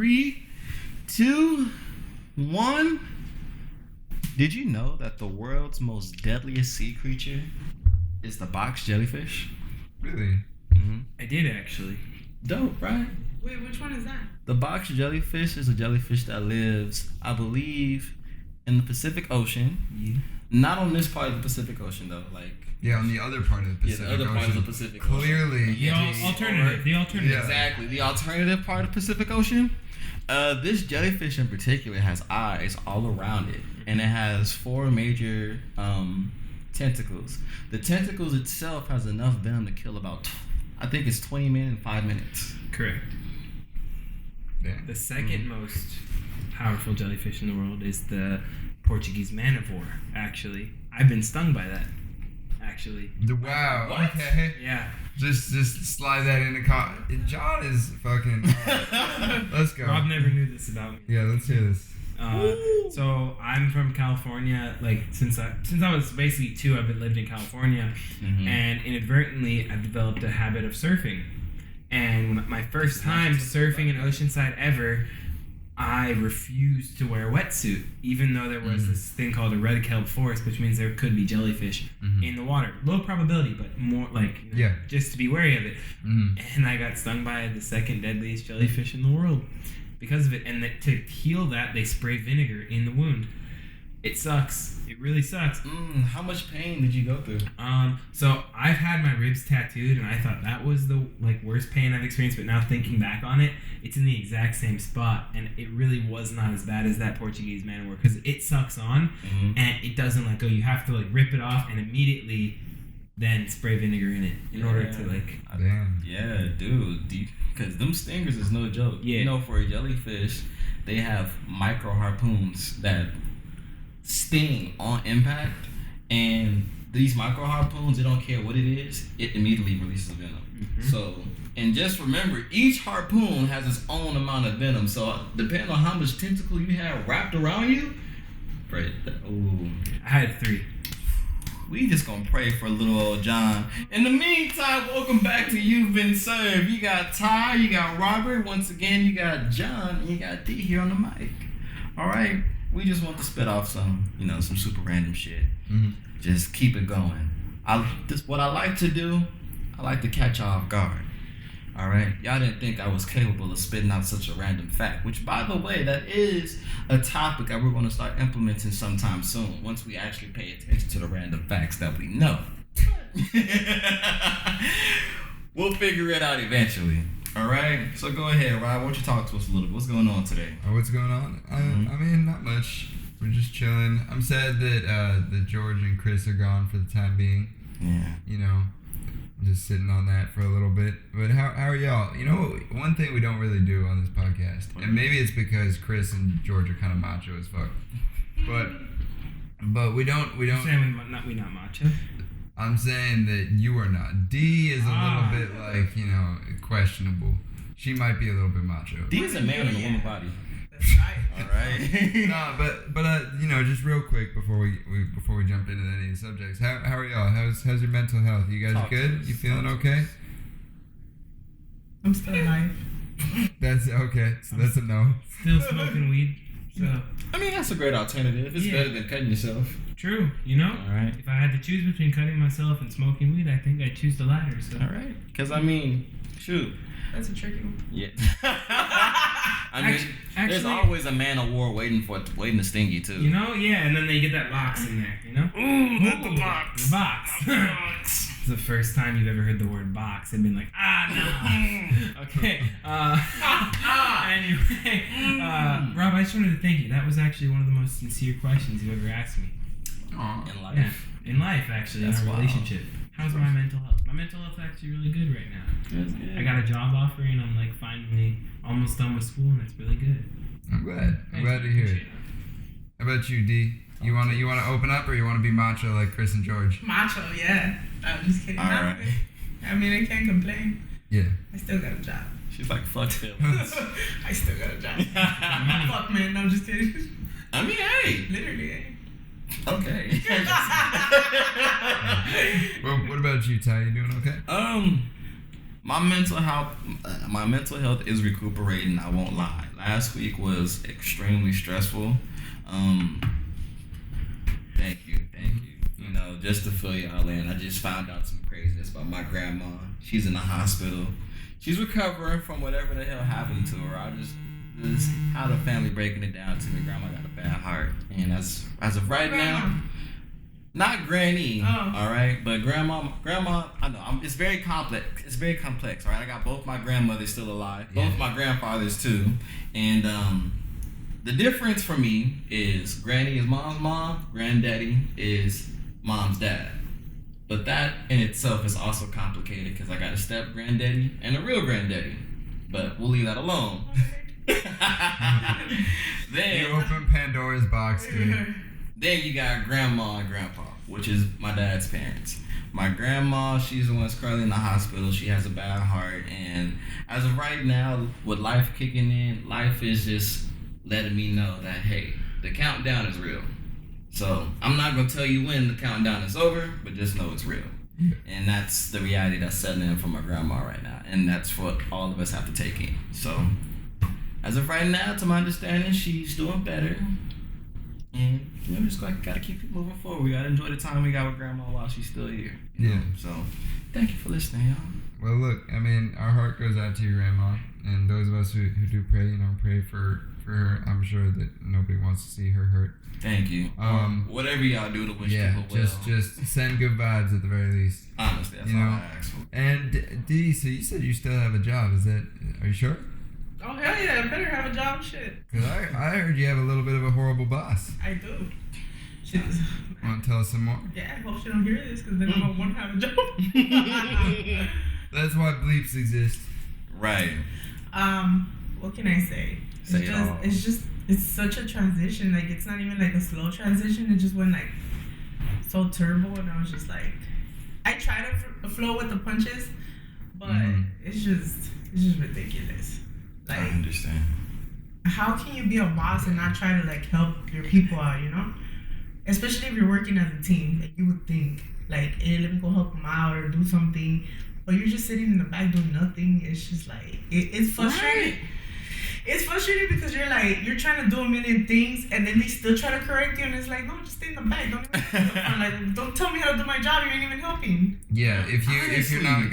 3, 2, 1. Did you know that the world's most deadliest sea creature is the box jellyfish? Really? Mm-hmm. I did actually. Dope, right? Wait, which one is that? The box jellyfish is a jellyfish that lives, I believe, in the Pacific Ocean. Yeah. Not on this part of the Pacific Ocean, though. Yeah, on the other part of the Pacific the other Ocean. part of the Pacific Ocean. Clearly. The alternative. Yeah. Exactly. The alternative part of the Pacific Ocean. This jellyfish in particular has eyes all around it. And it has 4 major tentacles. The tentacles itself has enough venom to kill about, I think it's 20 men in 5 minutes. Correct. Yeah. The second most powerful jellyfish in the world is the Portuguese man of war, actually. I've been stung by that, actually. Wow. What? Okay. Yeah. Just slide that in the car. John is fucking. Let's go. Rob never knew this about me. Yeah, let's hear this. So I'm from California. Like since I was basically 2, I've been living in California, and inadvertently I've developed a habit of surfing. And my first time surfing in Oceanside ever, I refused to wear a wetsuit, even though there was this thing called a red kelp forest, which means there could be jellyfish in the water. Low probability, but more like just to be wary of it. And I got stung by the second deadliest jellyfish in the world because of it. And to heal that, they spray vinegar in the wound. It sucks. It really sucks. How much pain did you go through? So I've had my ribs tattooed, and I thought that was the worst pain I've experienced. But now thinking back on it, it's in the exact same spot, and it really was not as bad as that Portuguese man of war because it sucks on, and it doesn't let go. You have to rip it off and immediately then spray vinegar in it in order to Damn. Yeah, dude. Because them stingers is no joke. Yeah. You know, for a jellyfish, they have micro harpoons that sting on impact, and these micro harpoons, they don't care what it is, it immediately releases venom. So, and just remember, each harpoon has its own amount of venom. So depending on how much tentacle you have wrapped around you, I had 3. We just gonna pray for little old John. In the meantime, welcome back to You've Been Served. You got Ty, you got Robert, once again you got John, and you got D here on the mic. Alright, we just want to spit off some super random shit. Just keep it going. What I like to do, I like to catch y'all off guard. Alright, y'all didn't think I was capable of spitting out such a random fact, which by the way, that is a topic that we're going to start implementing sometime soon, once we actually pay attention to the random facts that we know. We'll figure it out eventually. Alright, so go ahead, Rob, why don't you talk to us a little bit? What's going on today? What's going on? I mean, not much. We're just chilling. I'm sad that George and Chris are gone for the time being. Yeah. Just sitting on that for a little bit. But how are y'all? One thing we don't really do on this podcast, and maybe it's because Chris and George are kind of macho as fuck, but we don't. You're saying we not macho? I'm saying that you are not. D is a little bit questionable. She might be a little bit macho. D is a man in a woman body. That's right. All right. No, but just real quick before we jump into any of the subjects, how are y'all? How's your mental health? You guys good? You feeling okay? I'm still alive. That's okay. So that's a no. Still smoking weed. So I mean, that's a great alternative. It's better than cutting yourself. True. All right. If I had to choose between cutting myself and smoking weed, I think I'd choose the latter. So. All right. Because shoot. That's a tricky one. Yeah. There's always a man of war waiting to sting you too. And then they get that box in there. Ooh, not the box. The box. It's the first time you've ever heard the word box and been like, no. Okay. Anyway, Rob, I just wanted to thank you. That was actually one of the most sincere questions you've ever asked me. In life. Yeah, in life, actually, That's in our wild. relationship. How's my mental health? My mental health is actually really good right now. That's good. I got a job offer and I'm finally almost done with school and it's really good. I'm glad. I'm glad to hear it. How about you, D? You wanna open up or you wanna be macho like Chris and George? Macho, yeah. I'm just kidding. All right. I mean, I can't complain. Yeah. I still got a job. She's like, fuck Phil. I still got a job. Fuck, man. No, I'm just kidding. I mean, hey. Literally, eh? Okay. Well, what about you, Ty? You doing okay? My mental health is recuperating. I won't lie. last week was extremely stressful. Thank you. You know, just to fill y'all in, I just found out some craziness about my grandma. She's in the hospital. She's recovering from whatever the hell happened to her. I just how the family breaking it down to me. Grandma got a bad heart, and as of right now, not Granny, all right, but grandma. I know it's very complex. It's very complex, all right. I got both my grandmothers still alive, both my grandfathers too, and the difference for me is Granny is mom's mom, Granddaddy is mom's dad. But that in itself is also complicated because I got a step granddaddy and a real granddaddy. But we'll leave that alone. Then you open Pandora's box, dude. Then you got grandma and grandpa, which is my dad's parents. My grandma, she's the one that's currently in the hospital. She has a bad heart, and as of right now, with life kicking in, life is just letting me know that, hey, the countdown is real. So I'm not gonna tell you when the countdown is over, but just know it's real. And that's the reality that's setting in for my grandma right now, and that's what all of us have to take in. So as of right now, to my understanding, she's doing better, and you know, just gotta keep it moving forward. We gotta enjoy the time we got with grandma while she's still here. You know? So thank you for listening, y'all. Well, look, I mean, our heart goes out to your grandma, and those of us who do pray, you know, pray for her. I'm sure that nobody wants to see her hurt. Thank you. Whatever y'all do to wish people well. just send good vibes at the very least. Honestly, that's all I ask for. And D, so you said you still have a job. Are you sure? Oh, hell yeah, I better have a job, shit. Because I heard you have a little bit of a horrible boss. I do. Want to tell us some more? Yeah, I hope she don't hear this because then I don't want to have a job. That's why bleeps exist. Right. What can I say? It's such a transition. Like, it's not even like a slow transition. It just went like so turbo, and I was just like, I try to flow with the punches, but it's just ridiculous. Like, I understand. How can you be a boss and not try to like help your people out? You know, especially if you're working as a team. Like, you would think like, hey, let me go help them out or do something, but you're just sitting in the back doing nothing. It's just like it's frustrating. Right. It's frustrating because you're trying to do a million things and then they still try to correct you, and it's like, no, just stay in the back. Don't tell me how to do my job. You ain't even helping. Yeah, if you're not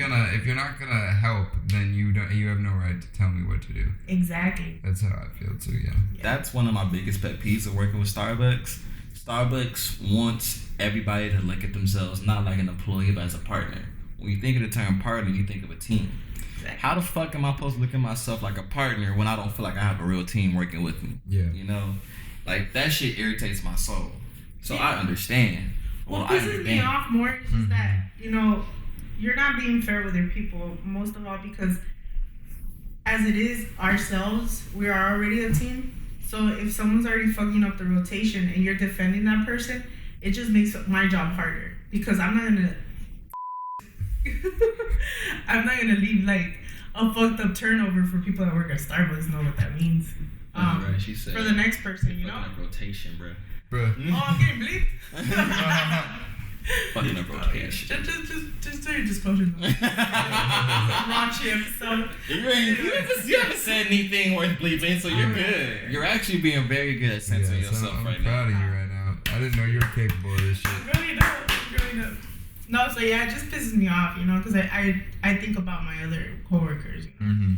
gonna help, then you have no right to tell me what to do. Exactly. That's how I feel too. Yeah. That's one of my biggest pet peeves of working with Starbucks. Starbucks wants everybody to look at themselves not like an employee but as a partner. When you think of the term partner, you think of a team. How the fuck am I supposed to look at myself like a partner when I don't feel like I have a real team working with me? Yeah. You know? Like, that shit irritates my soul. So I understand. What pisses me off more is just that, you know, you're not being fair with your people, most of all because as it is ourselves, we are already a team. So if someone's already fucking up the rotation and you're defending that person, it just makes my job harder because I'm not gonna leave like a fucked up turnover for people that work at Starbucks. Know what that means. Right, she said, for the next person, you know. Fucking up rotation, bro. Oh, I'm getting bleeped. Fucking up rotation. Just do your disclosure. Raw chip. So you haven't said anything worth bleeping, so you're good. You're actually being very good at censoring yourself right now. I'm proud of you right now. I didn't know you were capable of this shit. Really don't. No, so yeah, it just pisses me off, you know, because I think about my other coworkers, you know,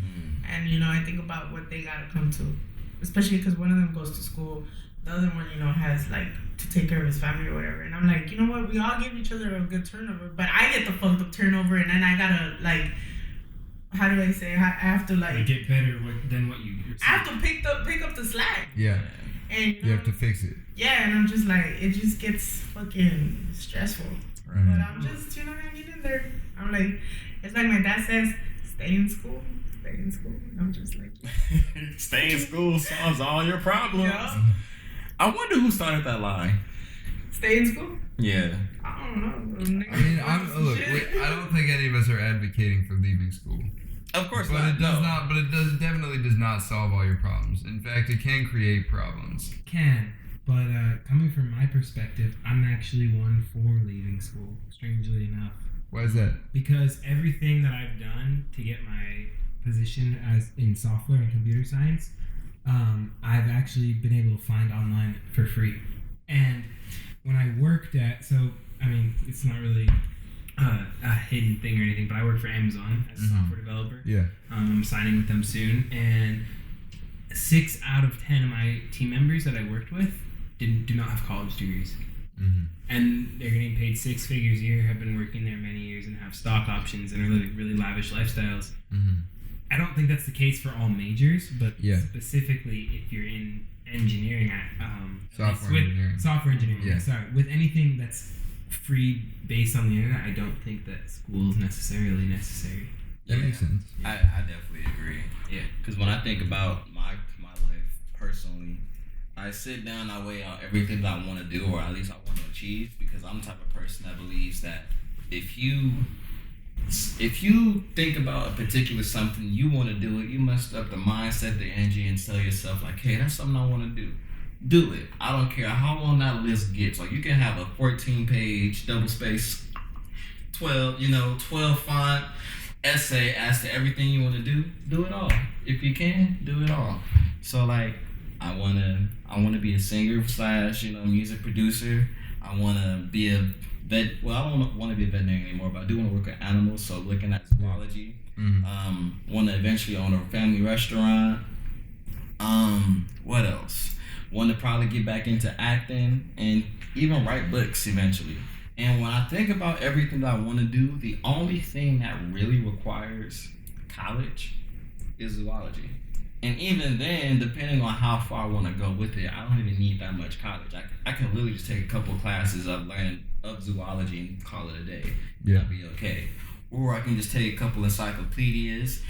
and you know, I think about what they gotta come to, especially because one of them goes to school, the other one, you know, has like to take care of his family or whatever, and I'm like, you know what, we all give each other a good turnover, but I get the fucked up turnover, and then I gotta like, how do I say, I have to like get better than what you. I have to pick up the slack. Yeah. And you have to fix it. Yeah, and I'm just like, it just gets fucking stressful. Right. But I'm just, you know, hanging in there. I'm like, it's like my dad says, stay in school. And I'm just like, stay in school solves all your problems. Yeah. I wonder who started that line. Stay in school? Yeah. I don't know. I mean, I don't think any of us are advocating for leaving school. Of course but not. It does not. But it definitely does not solve all your problems. In fact, it can create problems. It can. But coming from my perspective, I'm actually one for leaving school, strangely enough. Why is that? Because everything that I've done to get my position as in software and computer science, I've actually been able to find online for free. And when I worked at, it's not really a hidden thing or anything, but I work for Amazon as a software developer. Yeah. I'm signing with them soon, and 6 out of 10 of my team members that I worked with do not have college degrees. Mm-hmm. And they're getting paid 6 figures a year, have been working there many years, and have stock options and are living really lavish lifestyles. Mm-hmm. I don't think that's the case for all majors, but Yeah. specifically if you're in engineering, Software engineering. Yeah. Sorry, with anything that's free based on the internet, I don't think that school is necessarily necessary. That makes sense. I definitely agree. Yeah, because when I think about my life personally, I sit down, I weigh out everything that I want to do, or at least I want to achieve, because I'm the type of person that believes that if you think about a particular something, you want to do it, you must up the mindset, the energy, and tell yourself like, hey, that's something I want to do. Do it. I don't care how long that list gets. Like, you can have a 14-page double space 12 font essay as to everything you want to do. Do it all. If you can, do it all. So like, I wanna be a singer / music producer. I wanna be a vet. Well, I don't want to be a veterinarian anymore, but I do want to work with animals. So looking at zoology. Mm-hmm. Want to eventually own a family restaurant. What else? Want to probably get back into acting and even write books eventually. And when I think about everything that I want to do, the only thing that really requires college is zoology. And even then, depending on how far I want to go with it, I don't even need that much college. I can literally just take a couple classes of learning of zoology and call it a day. Yeah. I'll be okay. Or I can just take a couple encyclopedias,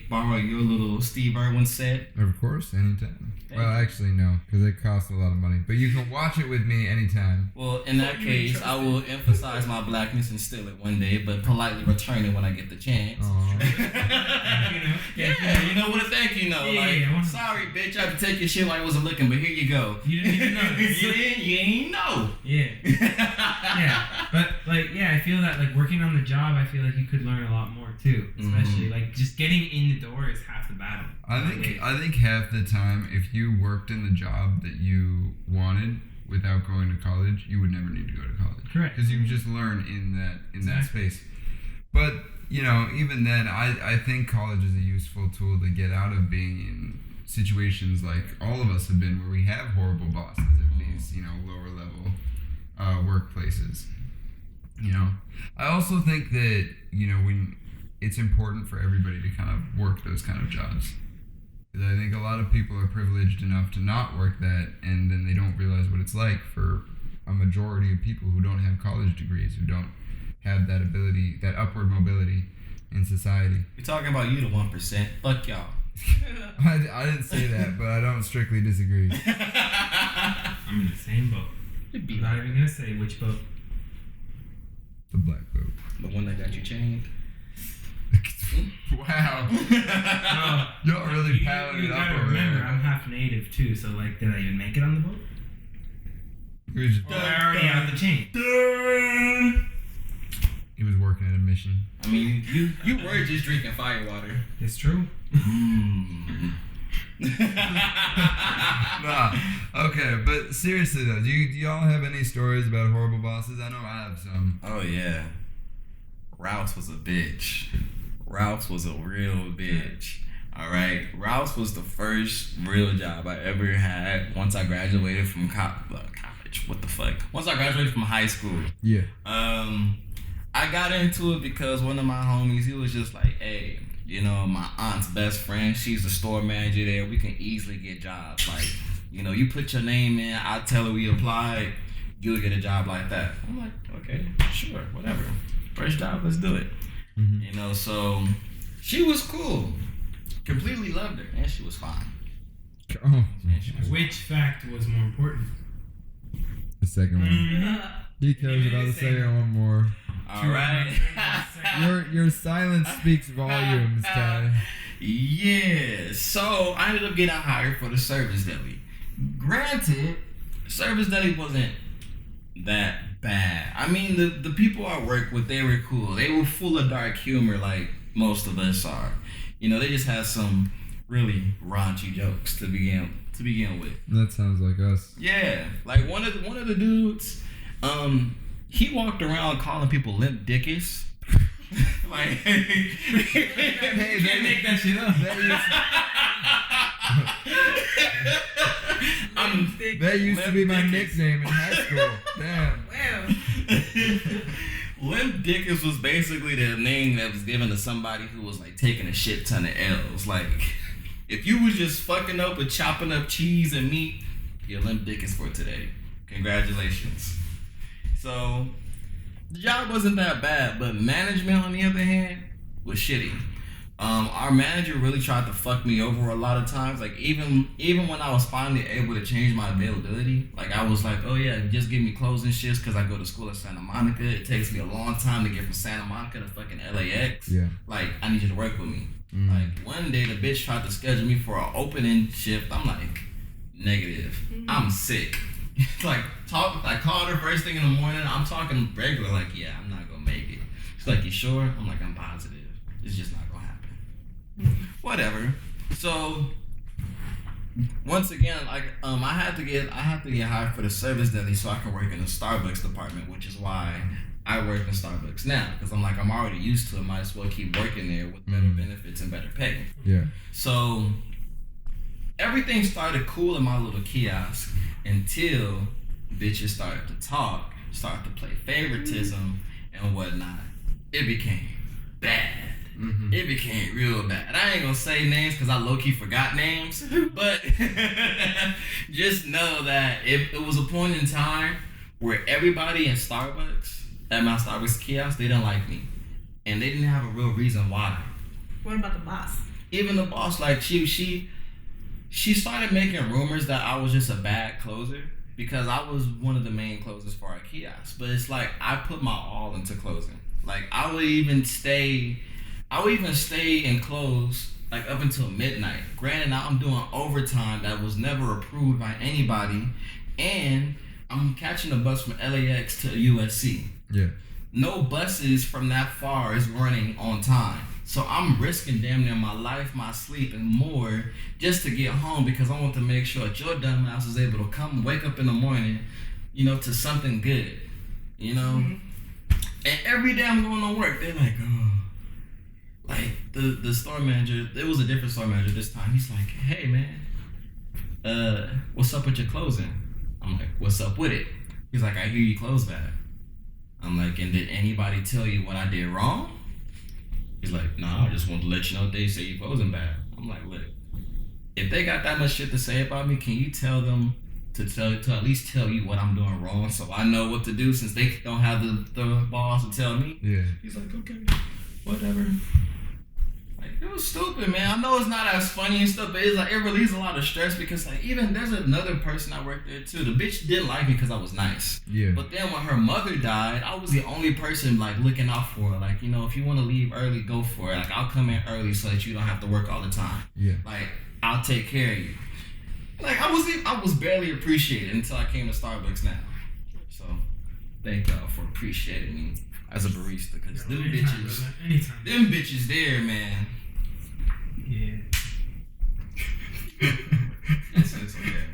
borrow your little Steve Irwin set. Of course, anytime. Well, actually, no, because it costs a lot of money. But you can watch it with me anytime. Well, in that case, I will emphasize my blackness and steal it one day, but politely return it when I get the chance. Yeah, with a thank you note. Sorry, bitch, I had to take your shit like I wasn't looking, but here you go. You didn't even know. You ain't know. Yeah. Yeah. But, I feel that, working on the job, I feel like you could learn a lot more, too. Especially, just getting in the door is half the battle. I think half the time, if you worked in the job that you wanted without going to college, you would never need to go to college. Correct. Because you just learn in that space. But, even then, I think college is a useful tool to get out of being in situations like all of us have been, where we have horrible bosses at these, lower level workplaces. I also think that, when it's important for everybody to kind of work those kind of jobs. Because I think a lot of people are privileged enough to not work that, and then they don't realize what it's like for a majority of people who don't have college degrees, who don't have that ability, that upward mobility in society. We're talking about you, the 1%. Fuck y'all. I didn't say that, but I don't strictly disagree. I'm in the same boat. I'm not even going to say which boat. The black boat. The one that got you chained? Wow. Y'all really paddling it up over remember, there. I'm half native too, so did I even make it on the boat? I already out the chain. He was working at a mission. I mean, you were just drinking firewater. It's true. Nah. Okay, but seriously though, do y'all have any stories about horrible bosses? I know I have some. Oh yeah. Rouse was a bitch. Rouse was a real bitch. Alright. Rouse was the first real job I ever had once I graduated from college. What the fuck? Once I graduated from high school. Yeah. I got into it because one of my homies, he was just like, hey, my aunt's best friend, she's the store manager there. We can easily get jobs. You put your name in, I'll tell her we applied, you'll get a job like that. I'm like, okay, sure, whatever. First job, let's do it. Mm-hmm. So she was cool. Completely loved her, and she was fine. Oh. Which fact was more important? The second one. He cares about the second one more. All right. Your silence speaks volumes, Ty. Yeah. So I ended up getting hired for the service deli. Granted, service deli wasn't that bad. I mean, the people I worked with, they were cool. They were full of dark humor like most of us are. They just had some really raunchy jokes to begin with. That sounds like us. Yeah, like one of the dudes, he walked around calling people limp dickies. Like, Hey, You can't make that shit up. That used to be my nickname in high school. Damn. Well, Limp Dickies was basically the name that was given to somebody who was like taking a shit ton of L's. Like, if you was just fucking up with chopping up cheese and meat, you're Limp Dickies for today. Congratulations. So, the job wasn't that bad, but management, on the other hand, was shitty. Our manager really tried to fuck me over a lot of times. Like, even when I was finally able to change my availability, like, I was like, oh yeah, just give me closing shifts because I go to school at Santa Monica. It takes me a long time to get from Santa Monica to fucking LAX. Yeah. Like, I need you to work with me. Like, one day the bitch tried to schedule me for an opening shift. I'm like, negative. I'm sick. I called her first thing in the morning. I'm talking regular, like, yeah, I'm not gonna make it. She's like, you sure? I'm like, I'm positive. It's just not gonna happen. Whatever. So once again, like, I had to get hired for the service deli so I can work in the Starbucks department, which is why I work in Starbucks now, because I'm already used to it. Might as well keep working there with better benefits and better pay. Yeah. So everything started cool in my little kiosk until bitches started to talk, started to play favoritism and whatnot. It became bad. It became real bad. I ain't gonna say names because I low-key forgot names, but just know that it was a point in time where everybody in Starbucks, at my Starbucks kiosk, they didn't like me. And they didn't have a real reason why. what about the boss? Even the boss, like, she started making rumors that I was just a bad closer because I was one of the main closers for our kiosk. But it's like, I put my all into closing. Like, I would even stay and close like up until midnight. Granted, now I'm doing overtime that was never approved by anybody, and I'm catching a bus from LAX to USC. Yeah. No buses from that far is running on time. So I'm risking damn near my life, my sleep, and more just to get home because I want to make sure that your dumb ass is able to come wake up in the morning, to something good, And every day I'm going to work, they're like, oh. Like, the store manager, it was a different store manager this time. He's like, hey, man, what's up with your closing? I'm like, what's up with it? He's like, I hear you close bad. I'm like, and did anybody tell you what I did wrong? He's like, no, I just want to let you know they say you closing bad. I'm like, look, if they got that much shit to say about me, can you tell them to at least tell you what I'm doing wrong so I know what to do since they don't have the balls to tell me? Yeah. He's like, okay, whatever. Like, it was stupid, man. I know it's not as funny and stuff, but it's like, it relieves a lot of stress because, like, even there's another person I worked there too. The bitch didn't like me because I was nice. Yeah. But then when her mother died, I was the only person, like, looking out for her. Like, if you want to leave early, go for it. Like, I'll come in early so that you don't have to work all the time. Yeah. Like, I'll take care of you. Like, I was barely appreciated until I came to Starbucks now. So, thank y'all for appreciating me as a barista, because them bitches there, man. Yeah. It's okay.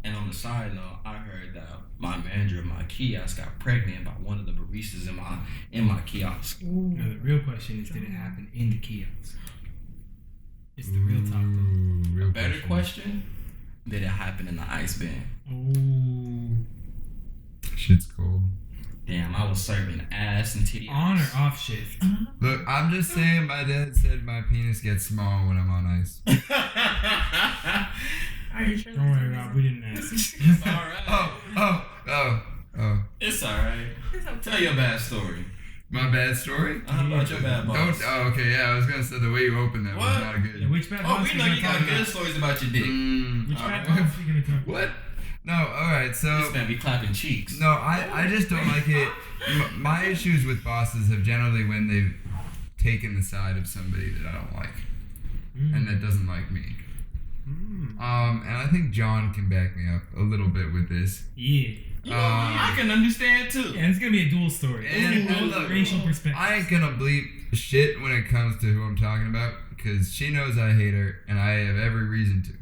And on the side note, I heard that my manager of my kiosk got pregnant by one of the baristas in my kiosk. No, the real question is, did it happen in the kiosk? It's the real talk, though. Real Better question, did it happen in the ice bin? Ooh. Shit's cold. Damn, I was serving ass and titty. On or off shift? Look, I'm just saying my dad said my penis gets small when I'm on ice. Are you sure? Don't worry, Rob. We didn't ask. It's alright. Oh. It's alright. Tell your bad story. My bad story? How about your bad boss? Okay, yeah, I was gonna say the way you opened that was not good. Yeah, which bad Oh, boss we you know gonna you talk got about? good stories about your dick. Which bad boss you gonna talk about? What? No, alright, so... This man be clapping cheeks. No, I just don't like it. My issues with bosses have generally when they've taken the side of somebody that I don't like. And that doesn't like me. And I think John can back me up a little bit with this. Yeah. I can understand too. Yeah, it's gonna be a dual story. And Dual look, racial perspective. I ain't gonna bleep shit when it comes to who I'm talking about, because she knows I hate her, and I have every reason to.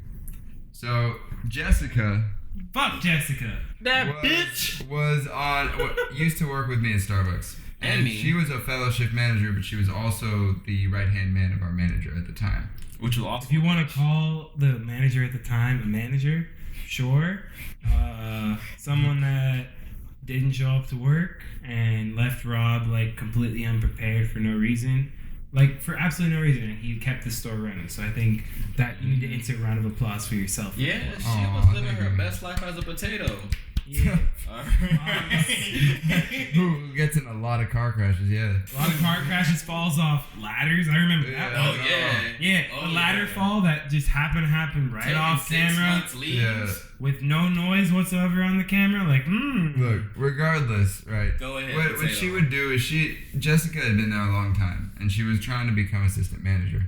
So Jessica. Fuck Jessica. Used to work with me at Starbucks. And me. She was a fellowship manager, but she was also the right-hand man of our manager at the time. Which will also. If you want to call the manager at the time a manager, sure. Someone that didn't show up to work and left Rob like completely unprepared for no reason. Like, for absolutely no reason, he kept the store running. So I think that you need to insert a round of applause for yourself. Yeah, she was living her best life as a potato. Yeah. Who gets in a lot of car crashes, yeah. A lot of car crashes, falls off ladders. I remember that. Oh, yeah. Yeah, Oh, the ladder fall that just happened right Taking off 6 camera. months leaves. Yeah. With no noise whatsoever on the camera. Like, Look, regardless, right? Go ahead. What she would do is Jessica had been there a long time, and she was trying to become assistant manager.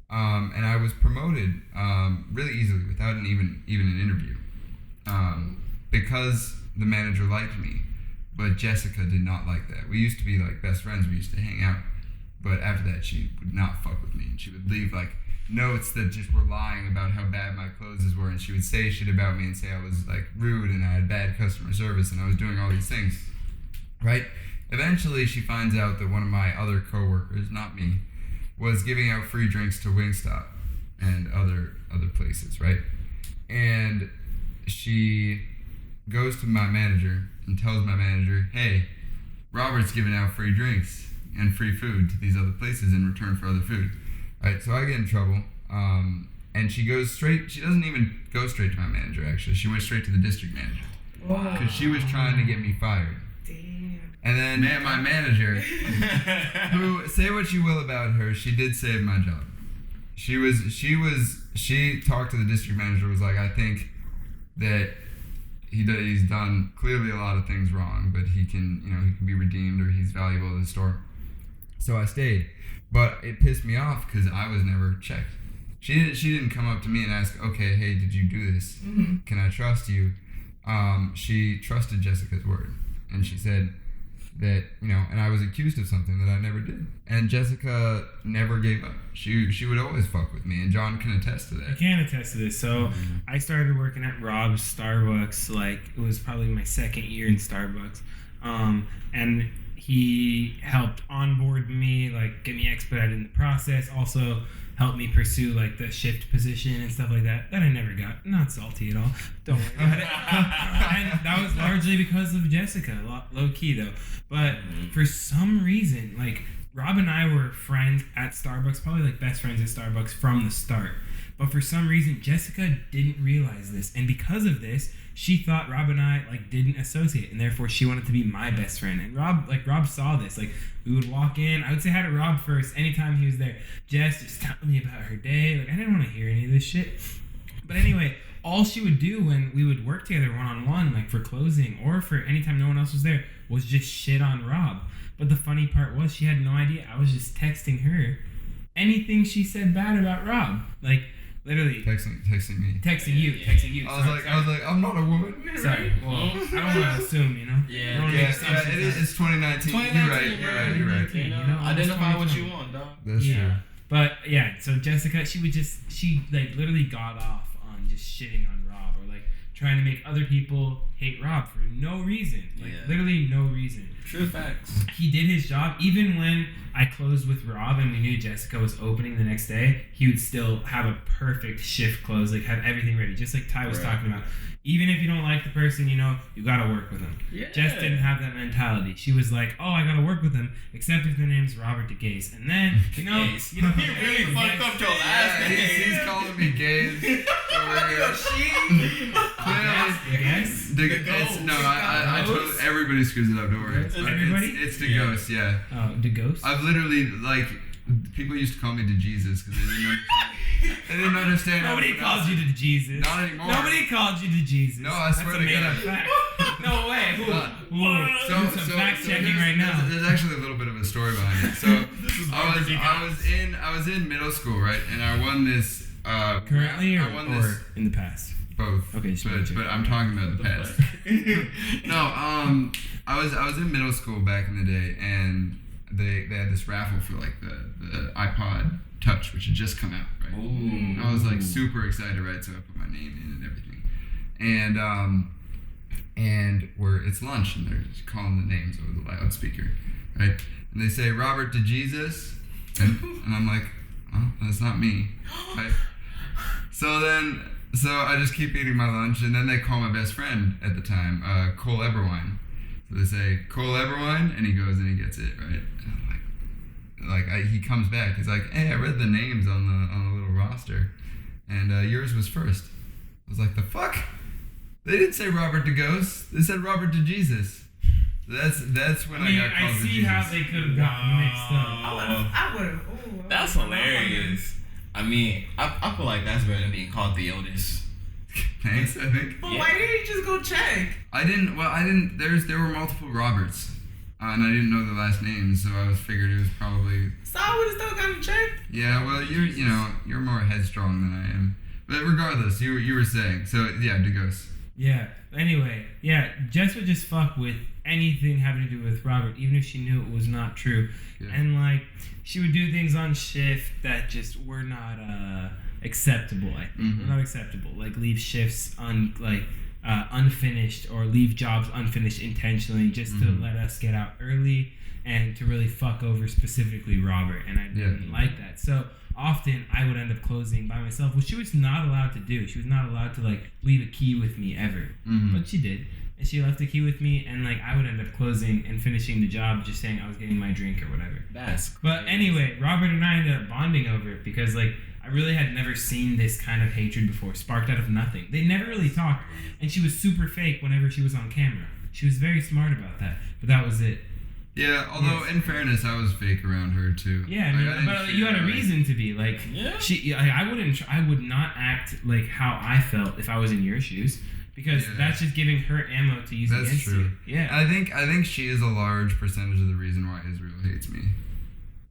And I was promoted really easily without even an interview. Because the manager liked me, but Jessica did not like that. We used to be like best friends. We used to hang out, but after that, she would not fuck with me, and she would leave like notes that just were lying about how bad my clothes were, and she would say shit about me and say I was like rude and I had bad customer service and I was doing all these things, right? Eventually, she finds out that one of my other coworkers, not me, was giving out free drinks to Wingstop and other places, right? And she goes to my manager and tells my manager, hey, Robert's giving out free drinks and free food to these other places in return for other food. Right, so I get in trouble, and she doesn't even go straight to my manager, actually. She went straight to the district manager. Because she was trying to get me fired. Damn. And then my manager, who, say what you will about her, she did save my job. She talked to the district manager, was like, I think that he's done clearly a lot of things wrong, but he can be redeemed, or he's valuable to the store. So I stayed. But it pissed me off because I was never checked. She didn't come up to me and ask, okay, hey, did you do this? Mm-hmm. Can I trust you? She trusted Jessica's word. And she said that, and I was accused of something that I never did. And Jessica never gave up. She would always fuck with me, and John can attest to that. I can attest to this. So I started working at Rob's Starbucks, like, it was probably my second year in Starbucks. And he helped onboard me, like get me expedited in the process. Also helped me pursue like the shift position and stuff like that I never got. Not salty at all. Don't worry about it. And that was largely because of Jessica, low key though. But for some reason, like Rob and I were friends at Starbucks, probably like best friends at Starbucks from the start. But for some reason, Jessica didn't realize this, and because of this, she thought Rob and I like didn't associate, and therefore she wanted to be my best friend. And Rob saw this. Like we would walk in, I would say hi to Rob first anytime he was there. Jess just telling me about her day. Like I didn't want to hear any of this shit. But anyway, all she would do when we would work together one-on-one, like for closing or for anytime no one else was there, was just shit on Rob. But the funny part was she had no idea I was just texting her anything she said bad about Rob. Like literally texting me. Texting you. I was like, I'm not a woman. Sorry. Well, I don't want to assume, Yeah. It's 2019. You're right. Identify what you want, dog. That's true. But yeah, so Jessica, she like literally got off on just shitting on Rob, or like trying to make other people hate Rob for no reason. Like literally no reason. True facts. He did his job. Even when I closed with Rob and we knew Jessica was opening the next day, he would still have a perfect shift close, like have everything ready, just like Ty was talking about. Even if you don't like the person, you gotta work with them. Yeah. Jess didn't have that mentality. She was like, oh, I gotta work with him, except if their name's Robert Geus. And then, he really fucked up your last name. He's calling me Geus. Yes? No, I totally, everybody screws it up, don't worry. Everybody? It's Geus, yeah. Oh, Geus? I've literally, like, people used to call me Jesus because they didn't understand. Nobody calls you to Jesus. Not anymore. Nobody called you to Jesus. No, I swear to God. That's a made-up fact. No way. Some fact checking right now. There's actually a little bit of a story behind it. So I was in middle school, right, and I won this. Currently or in the past? Both. Okay, but I'm talking about the past. No, I was in middle school back in the day, and they had this raffle for like the iPod Touch, which had just come out, right? Ooh. I was like super excited, right? So I put my name in and everything, and it's lunch, and they're just calling the names over the loudspeaker, right? And they say Robert DeJesus, and I'm like, oh, that's not me, right? So I just keep eating my lunch, and then they call my best friend at the time, Cole Eberwine. So they say Cole Eberwine, and he goes and he gets it, right? And I'm he comes back. He's like, hey, I read the names on the little roster, and yours was first. I was like, the fuck? They didn't say Robert DeGeus. They said Robert DeJesus. That's when I got called I see DeJesus. how they could have gotten mixed up. I would have. That's hilarious. I mean, I feel like that's better than being called Theodis. Thanks, I think. But why didn't you just go check? I didn't. There were multiple Roberts, and I didn't know the last names, so I figured it was probably. So I would have still gotten checked. Yeah, well, you're more headstrong than I am. But regardless, you were saying DeGeus. Yeah. Anyway, Jess would just fuck with anything having to do with Robert, even if she knew it was not true. Yeah. And like, she would do things on shift that just were not acceptable. I think were not acceptable. Like leave shifts unfinished, or leave jobs unfinished intentionally just to let us get out early and to really fuck over specifically Robert. And I didn't like that. So often I would end up closing by myself, which she was not allowed to do. She was not allowed to like leave a key with me ever, but she did. And she left the key with me, and like I would end up closing and finishing the job, just saying I was getting my drink or whatever. But anyway, Robert and I ended up bonding over it because like I really had never seen this kind of hatred before, sparked out of nothing. They never really talked, and she was super fake whenever she was on camera. She was very smart about that, but that was it. Yeah, although in fairness, I was fake around her too. Yeah, but you had a reason to be like. Yeah. I would not act like how I felt if I was in your shoes. Because that's just giving her ammo to use against you. That's true. Yeah. I think she is a large percentage of the reason why Israel hates me.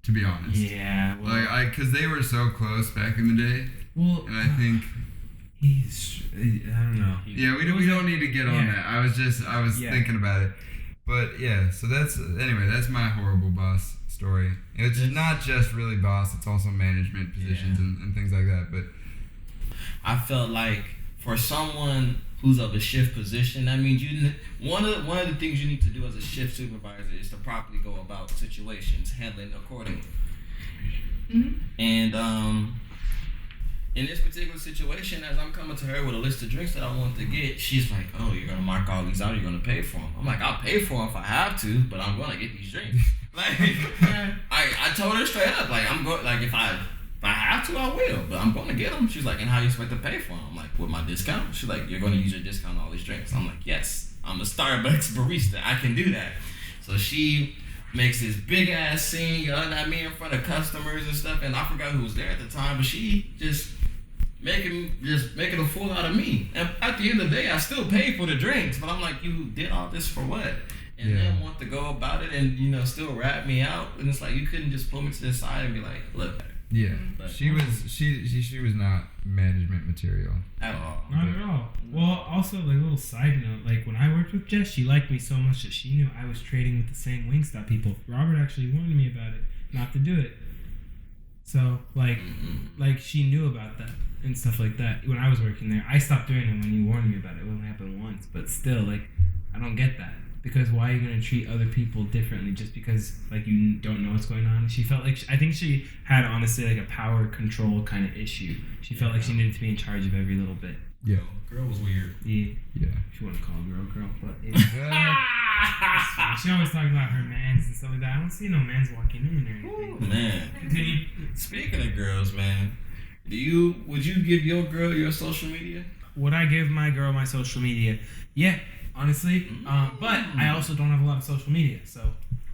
To be honest. Yeah. Well, because they were so close back in the day. Well, and I think I don't know. Yeah, we don't need to get on that. I was thinking about it. But yeah, so that's my horrible boss story. It's not just really boss; it's also management positions and things like that. But I felt like for someone who's of a shift position, that means one of the things you need to do as a shift supervisor is to properly go about situations, handling accordingly. And in this particular situation, as I'm coming to her with a list of drinks that I want to get, she's like, "Oh, you're gonna mark all these out. You're gonna pay for them." I'm like, "I'll pay for them if I have to, but I'm gonna get these drinks." Like, I told her straight up, like, I'm going, like, if I have to, I will, but I'm going to get them. She's like, "And how do you expect to pay for them?" I'm like, "With my discount." She's like, "You're going to use your discount on all these drinks." I'm like, "Yes, I'm a Starbucks barista. I can do that." So she makes this big ass scene, yelling at me in front of customers and stuff, and I forgot who was there at the time, but she just making a fool out of me. And at the end of the day, I still paid for the drinks, but I'm like, "You did all this for what?" And then want to go about it and still rat me out, and it's like you couldn't just pull me to the side and be like, "Look." Yeah, but she was not management material at all. Not at all. Well, also, like, a little side note, like, when I worked with Jess, she liked me so much that she knew I was trading with the same Wingstop people. Robert actually warned me about it, not to do it. So, like, she knew about that and stuff like that. When I was working there, I stopped doing it when you warned me about it. It only happened once, but still, like, I don't get that. Because why are you going to treat other people differently just because, like, you don't know what's going on? She felt like, I think she had, honestly, like, a power control kind of issue. She felt like she needed to be in charge of every little bit. Yeah. Girl was weird. Yeah. She wouldn't call a girl, but yeah. She always talking about her mans and stuff like that. I don't see no mans walking in or anything. Ooh, man. Continue. Speaking of girls, man, would you give your girl your social media? Would I give my girl my social media? Yeah. Honestly, but I also don't have a lot of social media, so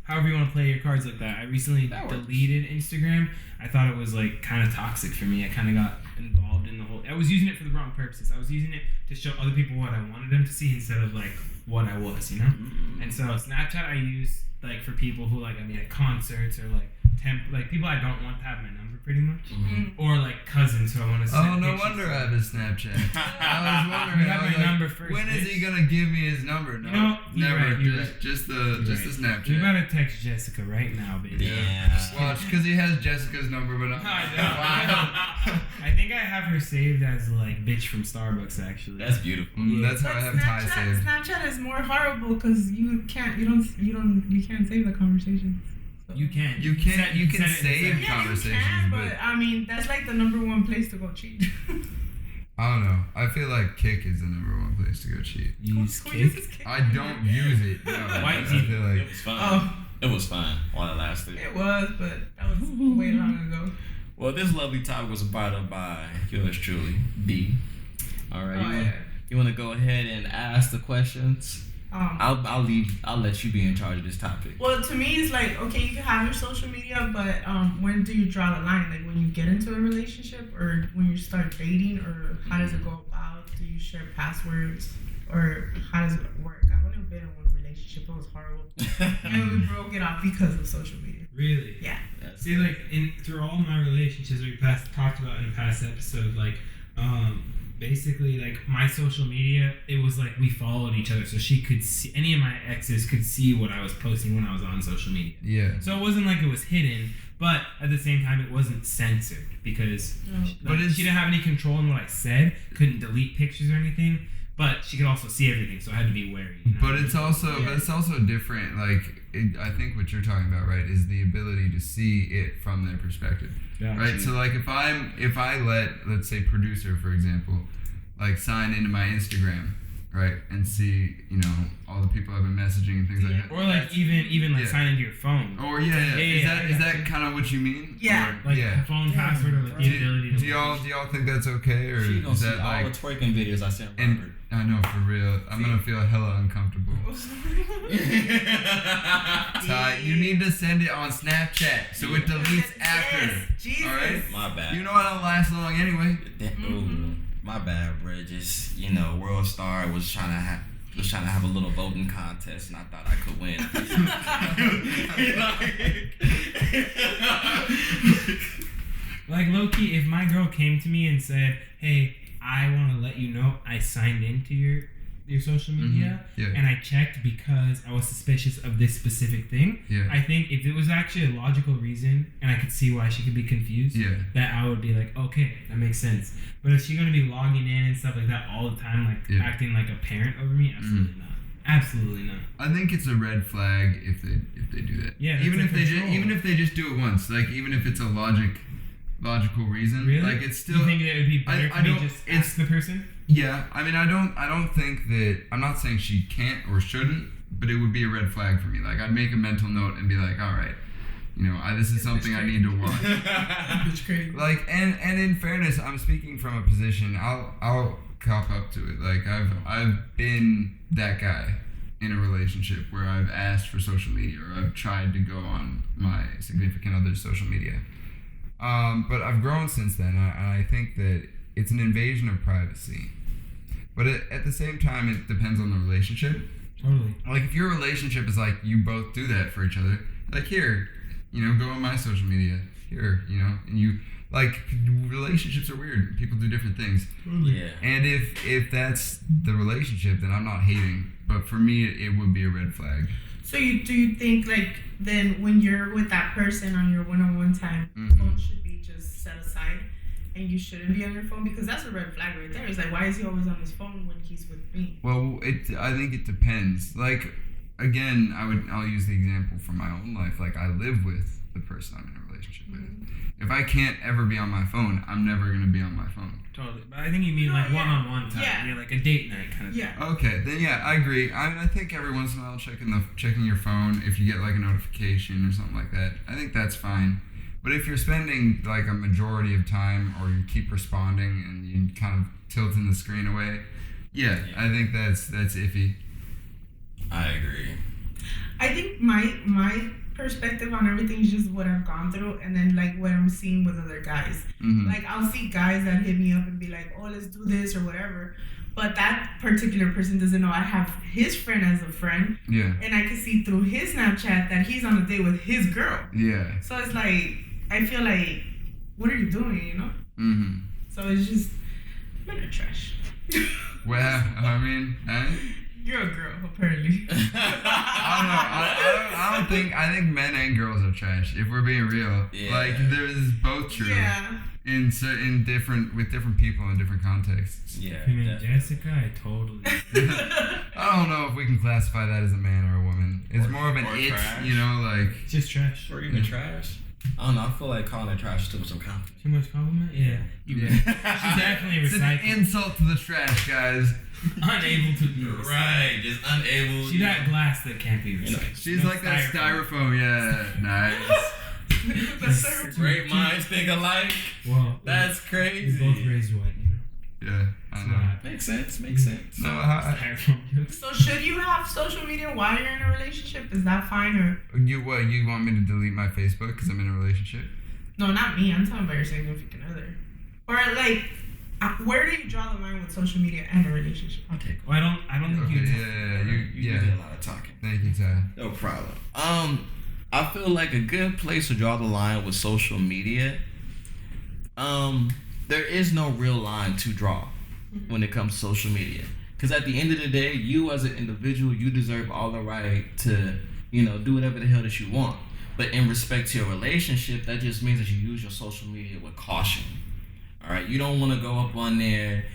however you want to play your cards like that. I recently deleted Instagram. I thought it was like kind of toxic for me. I kind of got involved in the whole. I was using it for the wrong purposes. I was using it to show other people what I wanted them to see instead of like what I was, And so Snapchat I use like for people who like I mean at concerts or like like people I don't want to have my number, pretty much, Mm-hmm. or like cousins who I want to send. Oh, no pictures wonder to. I have his Snapchat. I was wondering. You have I was my like, number first, when is bitch. he gonna give me his number? No, You know, you're never. right, you're right. Just the You're right. Snapchat. You better text Jessica right now, baby. Yeah. Watch, because he has Jessica's number, but I think I have her saved as like bitch from Starbucks, actually. That's beautiful. That's how I have Ty saved. Snapchat is more horrible because you can't save the conversations. So. You can. You can set it in save the conversations, you can, but I mean that's like the #1 place to go cheat. I don't know. I feel like Kick is the #1 place to go cheat. Use Who Kick. uses Kick? I don't use it. No, Why I is he- feel It like was fun. Oh, It was fun while it lasted. it was, but that was way long ago. Well, this lovely topic was brought up by yours truly, B. All right. Oh, You want to go ahead and ask the questions? I'll let you be in charge of this topic. Well, to me, it's like, okay, you can have your social media, but when do you draw the line? Like when you get into a relationship or when you start dating, or how does it go about? Do you share passwords or how does it work? I've only been in one relationship. It was horrible. And we broke it off because of social media. Really? Yeah. See, like through all my relationships we talked about in a past episode, like basically like my social media, it was like we followed each other, so she could see, any of my exes could see what I was posting when I was on social media. yeah. So it wasn't like it was hidden, but at the same time it wasn't censored because But she didn't have any control in what I said, couldn't delete pictures or anything, but she could also see everything, so I had to be wary. You know? But it's also different. Like I think what you're talking about, right, is the ability to see it from their perspective. Gotcha. Right. So like if I let, let's say, producer, for example, like sign into my Instagram, right, and see, you know, all the people I've been messaging and things like that. Or like even like Yeah. sign into your phone. Or Yeah, is that kind of what you mean? Yeah. Or, Like yeah. phone password or like the ability to Do y'all think that's okay, or She gonna is see that all like? the twerking videos I sent And Robert. I know, for real, I'm gonna feel hella uncomfortable. Ty, you need to send it on Snapchat so it deletes after. Yes, Jesus. All right. My bad. You know I don't last long anyway. Ooh, my bad, bro. Just World Star was trying to have a little voting contest, and I thought I could win. Like low-key, if my girl came to me and said, "Hey, I want to let you know I signed into your social media, Yeah. and I checked because I was suspicious of this specific thing," Yeah. I think if it was actually a logical reason and I could see why she could be confused, Yeah. that I would be like, okay, that makes sense. But if she's gonna be logging in and stuff like that all the time, like Yeah. acting like a parent over me, absolutely not. Absolutely not. I think it's a red flag if they do that. Yeah, Even that's if they just do it once, like even if it's a logical reason, Really? like it's still. You think it would be better I for me don't- just it's- ask the person? Yeah, I mean, I don't think that. I'm not saying she can't or shouldn't, but it would be a red flag for me. Like I'd make a mental note and be like, all right, this is something I need to watch. It's crazy. Like, and in fairness, I'm speaking from a position. I'll cop up to it. Like I've been that guy in a relationship where I've asked for social media or I've tried to go on my significant other's social media. But I've grown since then, and I think that it's an invasion of privacy. But at the same time, it depends on the relationship. Totally. Like if your relationship is like you both do that for each other, like here, go on my social media, here, and you, like, relationships are weird. People do different things. Yeah. And if that's the relationship, then I'm not hating. But for me, it would be a red flag. So do you think like then when you're with that person on your one-on-one time, Mhm. phone should be just set aside and you shouldn't be on your phone? Because that's a red flag right there. It's like, why is he always on his phone when he's with me? Well, I think it depends. Like, again, I'll use the example from my own life. Like, I live with the person I'm in a relationship with. If I can't ever be on my phone, I'm never gonna be on my phone. Totally. But I think you mean No, like yeah. one-on-one time. Yeah. Like a date night kind of Yeah. Okay, then yeah, I agree. I mean, I think every once in a while checking your phone, if you get like a notification or something like that, I think that's fine. But if you're spending like a majority of time, or you keep responding and you kind of tilting the screen away, yeah. I think that's iffy. I agree. I think my perspective on everything is just what I've gone through, and then like what I'm seeing with other guys. Mhm. Like I'll see guys that hit me up and be like, "Oh, let's do this" or whatever. but that particular person doesn't know I have his friend as a friend. Yeah. And I can see through his Snapchat that he's on a date with his girl. Yeah. So it's like, I feel like, what are you doing, you know? Mm-hmm. So it's just, men are trash. Well, I mean, You're a girl, apparently. I don't think. I think men and girls are trash. If we're being real, like there's both true. Yeah. In different with different people in different contexts. Yeah. I mean, Jessica, I totally. I don't know if we can classify that as a man or a woman. It's more of an it, trash. you know, like Just trash. Or even trash. I don't know. I feel like calling it trash is too much of a compliment. Too much compliment? Yeah. She's definitely it's an recycled. insult to the trash, guys. Unable to be recycled. Right, just unable. She's that glass that can't be recycled. She's like that styrofoam. Yeah, nice. Great minds think alike. Well, That's we crazy. both raised white, you know? Yeah, I know. Makes sense. Makes sense. No, Styrofoam jokes. So should you have social media while you're in a relationship? Is that fine or? you want me to delete my Facebook because I'm in a relationship? No, not me. I'm talking about your significant other. Or like, where do you draw the line with social media and a relationship? I'll take Well, I don't think Okay, you. You did a lot of talking. Thank you, Ty. No problem. I feel like a good place to draw the line with social media. There is no real line to draw when it comes to social media. Because at the end of the day, you as an individual, you deserve all the right to, do whatever the hell that you want. But in respect to your relationship, that just means that you use your social media with caution. All right, you don't want to go up on there,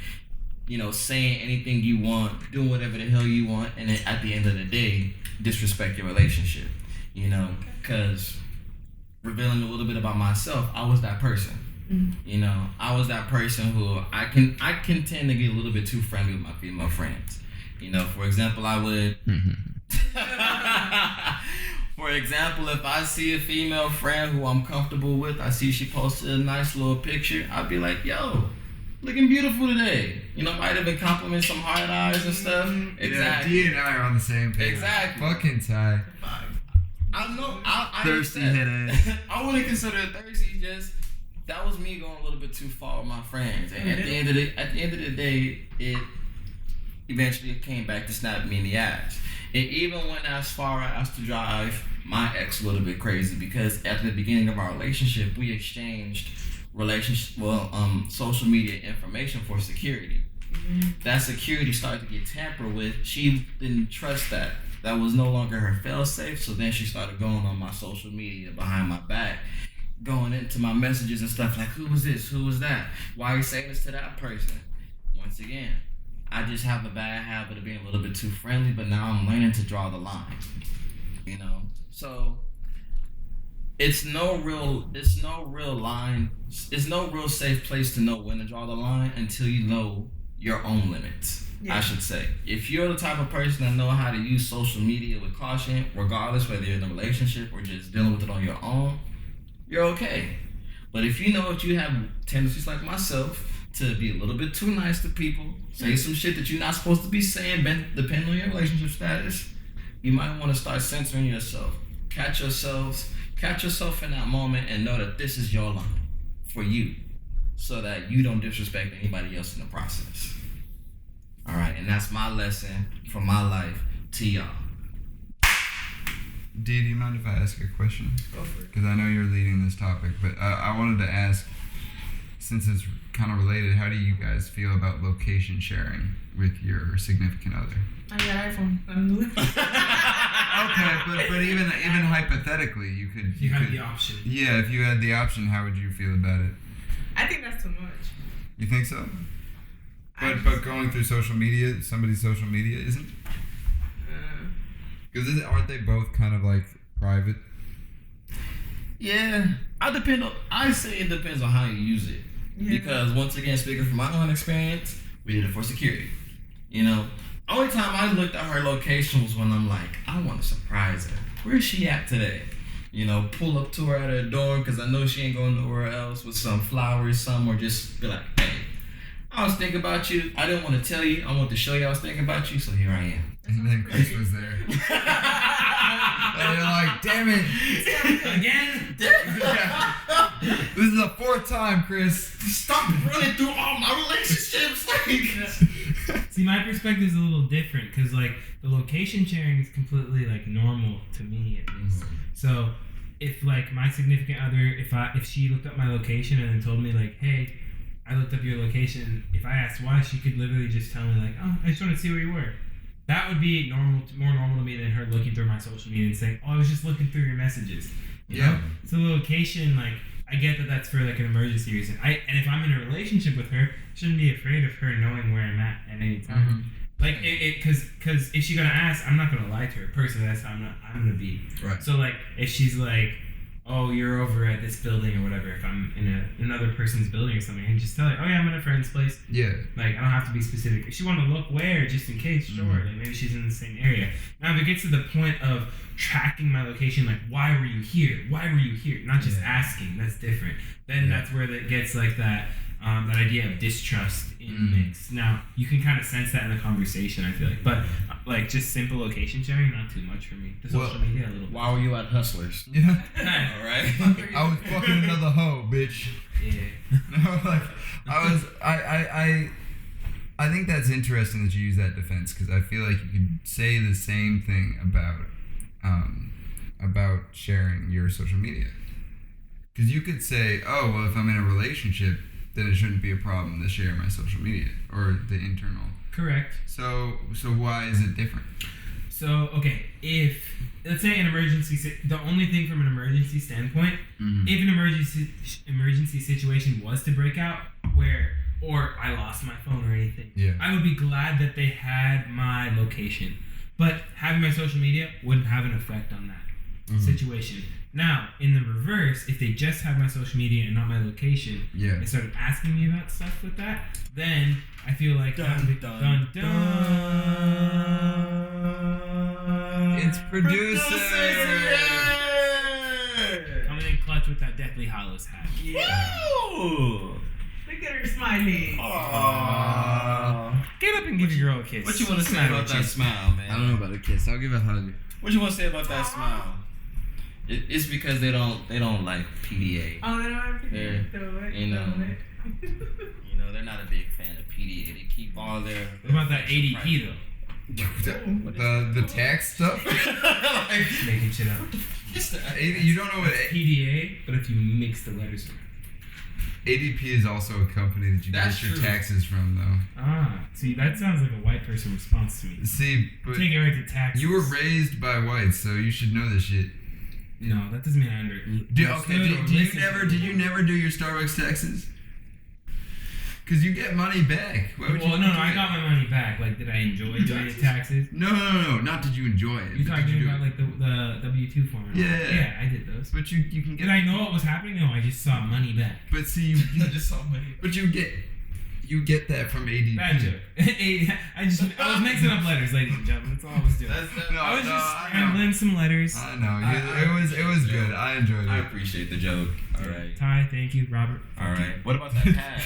saying anything you want, doing whatever the hell you want, and then at the end of the day, disrespect your relationship. Because revealing a little bit about myself, I was that person. I was that person who I can tend to get a little bit too friendly with my female friends. For example, I would. For example, if I see a female friend who I'm comfortable with, I see she posted a nice little picture, I'd be like, yo, looking beautiful today. Might even compliment some hard eyes and stuff. Exactly. Yeah, D and I are on the same page. Exactly. Fucking Ty. I know. I Thirsty understand. headache. I wouldn't consider it thirsty. Just that was me going a little bit too far with my friends, and at the end of the day, it eventually came back to snap me in the ass. It even went as far as to drive my ex a little bit crazy because at the beginning of our relationship, we exchanged social media information for security. That security started to get tampered with. She didn't trust that. That was no longer her fail-safe, so then she started going on my social media behind my back, going into my messages and stuff like, who was this? Who was that? Why are you saying this to that person? Once again, I just have a bad habit of being a little bit too friendly, but now I'm learning to draw the line. So it's no real line. It's no real safe place to know when to draw the line until you know your own limits. Yeah. I should say. If you're the type of person that know how to use social media with caution, regardless whether you're in a relationship or just dealing with it on your own, you're okay. But if you know that you have tendencies like myself to be a little bit too nice to people, say some shit that you're not supposed to be saying, depending on your relationship status, you might want to start censoring yourself. Catch yourself in that moment and know that this is your line for you so that you don't disrespect anybody else in the process. All right, and that's my lesson from my life to y'all. D, do you mind if I ask a question? Go for it. Because I know you're leading this topic, but I wanted to ask, since it's kind of related, how do you guys feel about location sharing with your significant other? I got iPhone. I'm doing it. Okay, but even hypothetically, you have the option. Yeah, if you had the option, how would you feel about it? I think that's too much. You think so? But going through social media, somebody's social media isn't? Because aren't they both kind of like private? Yeah, I say it depends on how you use it. Yeah. Because once again, speaking from my own experience, we did it for security. Only time I looked at her location was when I'm like, I want to surprise her. Where's she at today? Pull up to her at her dorm because I know she ain't going nowhere else with some flowers, or just be like, hey, I was thinking about you. I didn't want to tell you. I wanted to show you I was thinking about you, so here I am. And then Chris was there. And you're like, damn it. Again? This is the fourth time, Chris. Stop running through all my relationships. See, my perspective is a little different because like the location sharing is completely like normal to me at least. So if like my significant other, if she looked up my location and then told me like, hey, I looked up your location, if I asked why, she could literally just tell me like, oh, I just want to see where you were. That would be more normal to me than her looking through my social media and saying, oh, I was just looking through your messages. You know? So the location, like, I get that that's for like an emergency reason. And if I'm in a relationship with her, I shouldn't be afraid of her knowing where I'm at any time. Like because if she's gonna ask, I'm not gonna lie to her. Personally, that's how I'm gonna be. Right. So like if she's like, oh, you're over at this building or whatever. If I'm in another person's building or something, I can just tell her, oh yeah, I'm at a friend's place. Yeah. Like I don't have to be specific. If she want to look where, just in case, sure. Like maybe she's in the same area. Now if it gets to the point of tracking my location, like why were you here? Why were you here? Not just asking. That's different. Then that's where it gets like that idea of distrust in the mix. Now you can kind of sense that in the conversation. I feel like, but like just simple location sharing, not too much for me. The social media a little bit. Why were you at Hustlers? Yeah. All right. I was fucking another hoe, bitch. Yeah. No, like I think that's interesting that you use that defense because I feel like you could say the same thing about sharing your social media. Because you could say, oh, well, if I'm in a relationship, then it shouldn't be a problem to share my social media or the internal. Correct. So why is it different? So, okay, if, let's say an emergency, the only thing from an emergency standpoint, if an emergency situation was to break out or I lost my phone or anything, I would be glad that they had my location. But having my social media wouldn't have an effect on that situation. Now, in the reverse, if they just have my social media and not my location, they started asking me about stuff with that, then I feel like dun. It's producer! Coming in clutch with that Deathly Hallows hat. Woo! Look at her smiling. Aww. Get up and give your girl a kiss. What you want to say about that smile, man? I don't know about a kiss. I'll give a hug. What you want to say about that smile? It's because they don't like PDA. Oh, they don't like PDA. You know, they're not a big fan of PDA. They keep all their. What about that ADP though? The tax stuff? Like, making shit up. You don't know what PDA, but if you mix the letters. ADP is also a company that you get your taxes from, though. Ah, see, that sounds like a white person response to me. See, but take it right to taxes. You were raised by whites, so you should know this shit. No, that doesn't mean I Did you never do your Starbucks taxes? Because you get money back. No, I got my money back. Like, did I enjoy doing the taxes? No. Not did you enjoy it. You're talking about like the W-2 form. Yeah, I did those. But you can get. Did I know what was happening? No, I just saw money back. But see, you just saw money. But you get that from ADP. Bad joke. I was mixing up letters, ladies and gentlemen. That's all I was doing. I was just scrambling some letters. I know. It was good. I enjoyed it. I appreciate the joke. All right. Ty, thank you. Robert. All right. What about that pad?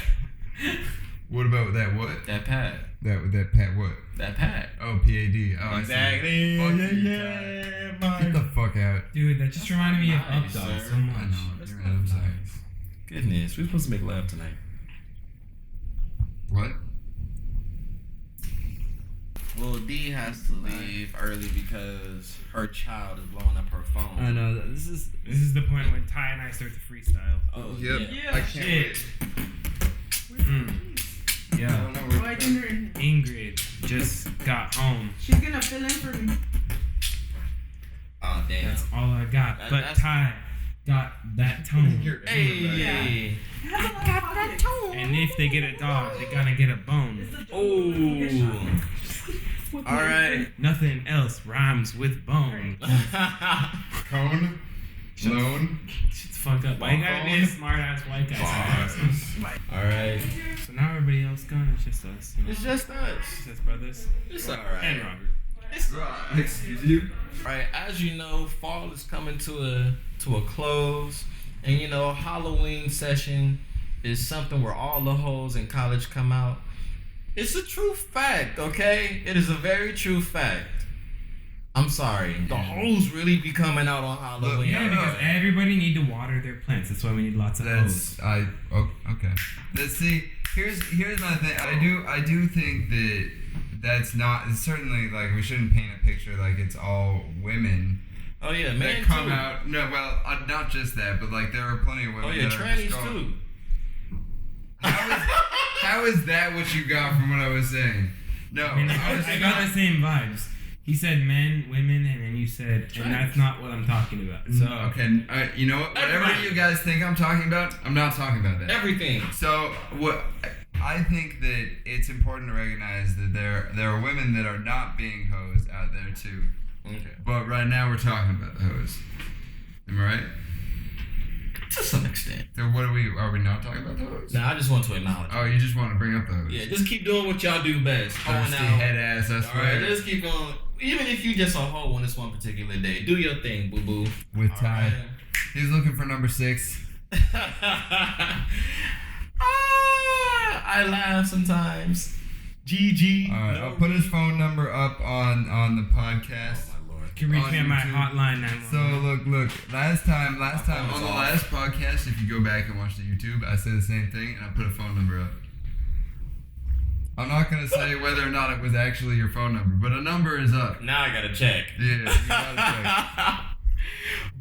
What about that what? That pad. That pad what? That pad. Oh, PAD. Oh, exactly. Get the fuck out. Dude, that just reminded me of Updog so much. I know. I'm sorry. Goodness, we're supposed to make love tonight. What? Well, D has to leave early because her child is blowing up her phone. I know. This is the point when Ty and I start to freestyle. Oh, yep. Yeah. I can't wait. Yeah. Ingrid just got home. She's gonna fill in for me. Oh, damn. That's all I got. But Ty got that tone. Hey. I got that tone. And if they get a dog, they gotta get a bone. Oh. All right. Nothing else rhymes with bone. Cone. Loan. Shit's fucked up. Why you gotta be a smart ass white guy? All right. So now everybody else gone. It's just us. You know? It's just us. It's just brothers. It's all right. And Robert. It's all right. Excuse you. Right. As you know, fall is coming to a close, and you know Halloween session is something where all the hoes in college come out. It's a true fact, okay? It is a very true fact. I'm sorry. The hoes really be coming out on Halloween. Yeah, because everybody need to water their plants. That's why we need lots of hoes. Okay. Let's see. Here's my thing. I do think that that's not. It's certainly like we shouldn't paint a picture like it's all women. Oh yeah, that men come too. out. No, well, not just that, but like there are plenty of women. Oh yeah, that are just trannies going, too. How is that what you got from what I was saying? No, I mean, I got the same vibes. He said men, women, and then you said, and that's not what I'm talking about. So okay, you know what? Whatever Everybody. you guys think I'm talking about, I'm not talking about that. Everything. So what? I think that it's important to recognize that there are women that are not being hoes out there too. Okay. But right now we're talking about the hoes. Am I right? To some extent. So what are we not talking about the hoes? Nah, I just want to acknowledge. Oh, you just want to bring up the hoes? Yeah, just keep doing what y'all do best. Hoeing Thirsty out. head ass, I swear. Alright, just keep going. Even if you just a hoe on this one particular day, do your thing, boo boo. With Ty. Alright. He's looking for number 6. I laugh sometimes. GG. Alright, No I'll put his reason. phone number up on the podcast. Oh my lord. can reach me at my YouTube. hotline 911. So look, last time phone on is the off. last podcast, if you go back and watch the YouTube, I said the same thing and I put a phone number up. I'm not gonna say whether or not it was actually your phone number, but a number is up. Now I gotta check. Yeah, you gotta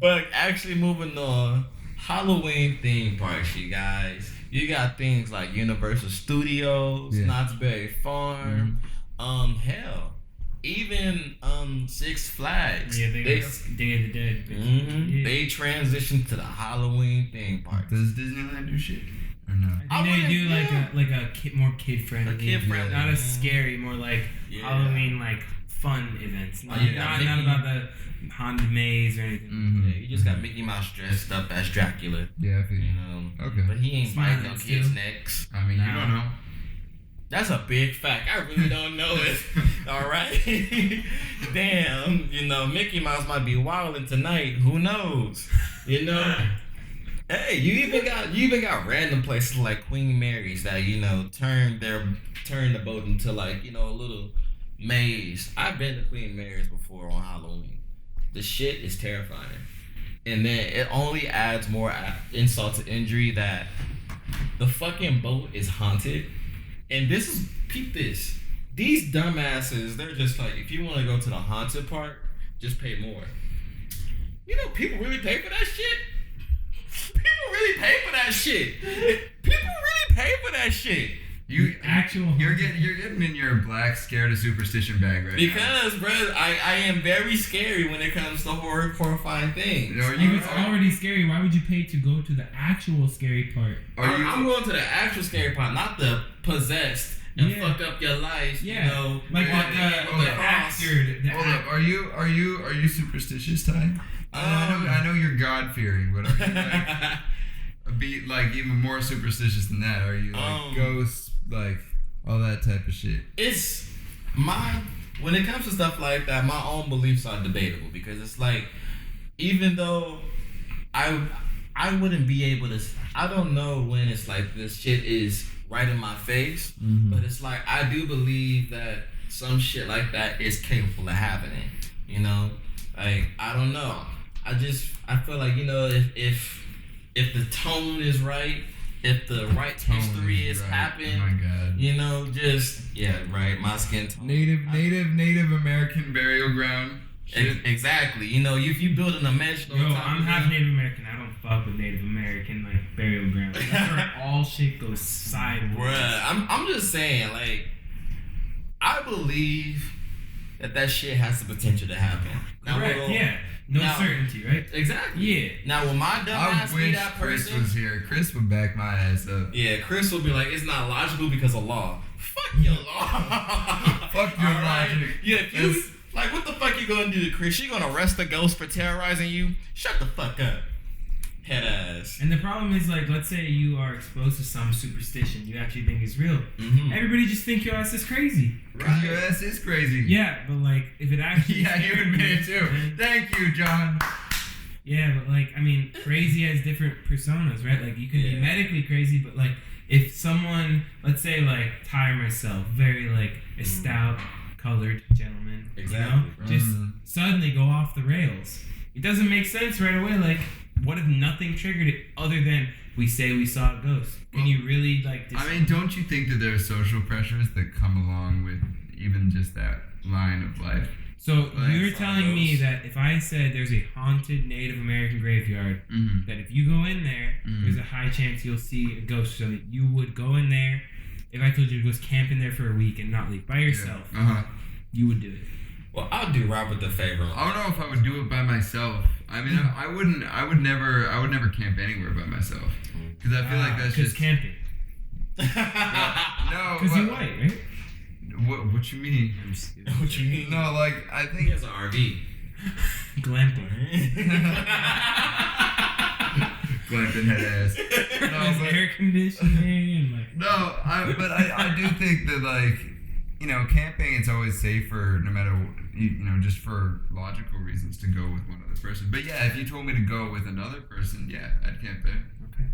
But actually moving on, Halloween theme parks, you guys. You got things like Universal Studios, Yeah. Knott's Berry Farm, hell, even Six Flags. Yeah, they got Day of the Dead. Yeah. They transitioned to the Halloween theme park. Does Disneyland do shit or no? I think they do yeah. like a more kid friendly. A kid-friendly. Not as scary, more like Yeah. Halloween like fun events. Not, you got not Mickey. about the haunted maze or anything. Mm-hmm. Yeah, you just got Mickey Mouse dressed up as Dracula. Yeah, I feel You you. know. Okay. But he ain't biting no Smart, kids' still. necks. I mean, you Nah. don't know. That's a big fact. I really don't know it. All right. Damn. You know, Mickey Mouse might be wilding tonight. Who knows? You know. Hey, you even got random places like Queen Mary's that turn the boat into like a little maze. I've been to Queen Mary's before on Halloween. The shit is terrifying, and then it only adds more insult to injury that the fucking boat is haunted. And peep this. These dumbasses, they're just like, if you want to go to the haunted part, just pay more. You know, people really pay for that shit. People really pay for that shit. People really pay for that shit. You're getting in your black scared of superstition bag right now. Because, bro, I am very scary when it comes to horrifying things. You know, It's already scary. Why would you pay to go to the actual scary part? I'm going to the actual scary part, not the possessed and fuck up your life. Yeah. You know, Like walk the the actor. Hold up, are you superstitious, Ty? I know you're God fearing, but are you like even more superstitious than that? Are you like ghosts, like all that type of shit? It's when it comes to stuff like that, my own beliefs are debatable because it's like, even though I wouldn't be able to, I don't know when it's like this shit is right in my face, but it's like I do believe that some shit like that is capable of happening. You know, like I don't know. I feel like if the tone is right, if the right history is happening, oh my God. right. My skin tone. Native American burial ground. Shit. Exactly. If you build an dimensional. Yo, I'm half Native American. I don't fuck with Native American like burial ground. That's where all shit goes sideways. Bruh, I'm just saying, like, I believe that shit has the potential to happen. Now, Correct. Yeah. No certainty, right? Exactly. Yeah. Now, when my dumb I ass be wish that Chris person, was here. Chris would back my ass up. yeah, Chris will be like, it's not logical because of law. Fuck your law. Fuck your logic. Yeah, if you like, what the fuck you gonna do to Chris? You gonna arrest a ghost for terrorizing you? Shut the fuck up, head ass. And the problem is, like, let's say you are exposed to some superstition you actually think is real. Mm-hmm. Everybody just think your ass is crazy. Because your ass is crazy. Yeah, but like, if it actually Yeah, you admit it too. then- Thank you, John. Yeah, but like, I mean, crazy has different personas, right? Like, you can be medically crazy, but like, if someone, let's say like Ty or myself, very like a stout colored gentleman, Exactly, you know, just suddenly go off the rails. It doesn't make sense right away. Like, what if nothing triggered it other than we say we saw a ghost? Can you really like? I mean, don't you think that there are social pressures that come along with, even just that line of life. So you're Like, telling me that if I said there's a haunted Native American graveyard, that if you go in there, there's a high chance you'll see a ghost or something, you would go in there. If I told you to go camp in there for a week and not leave by yourself, you would do it. Well, I'll do Robert the favor. I don't know if I would do it by myself. I mean, I would never camp anywhere by myself. Because I feel like that's just camping. No, Because you're white, right? What you mean? What you mean? No, like I think He has an RV. Glamping. Glamping head ass. There's air conditioning and like. No, I do think that like, you know, camping, it's always safer no matter, just for logical reasons to go with one other person. But yeah, if you told me to go with another person, yeah, I'd camp there. Okay.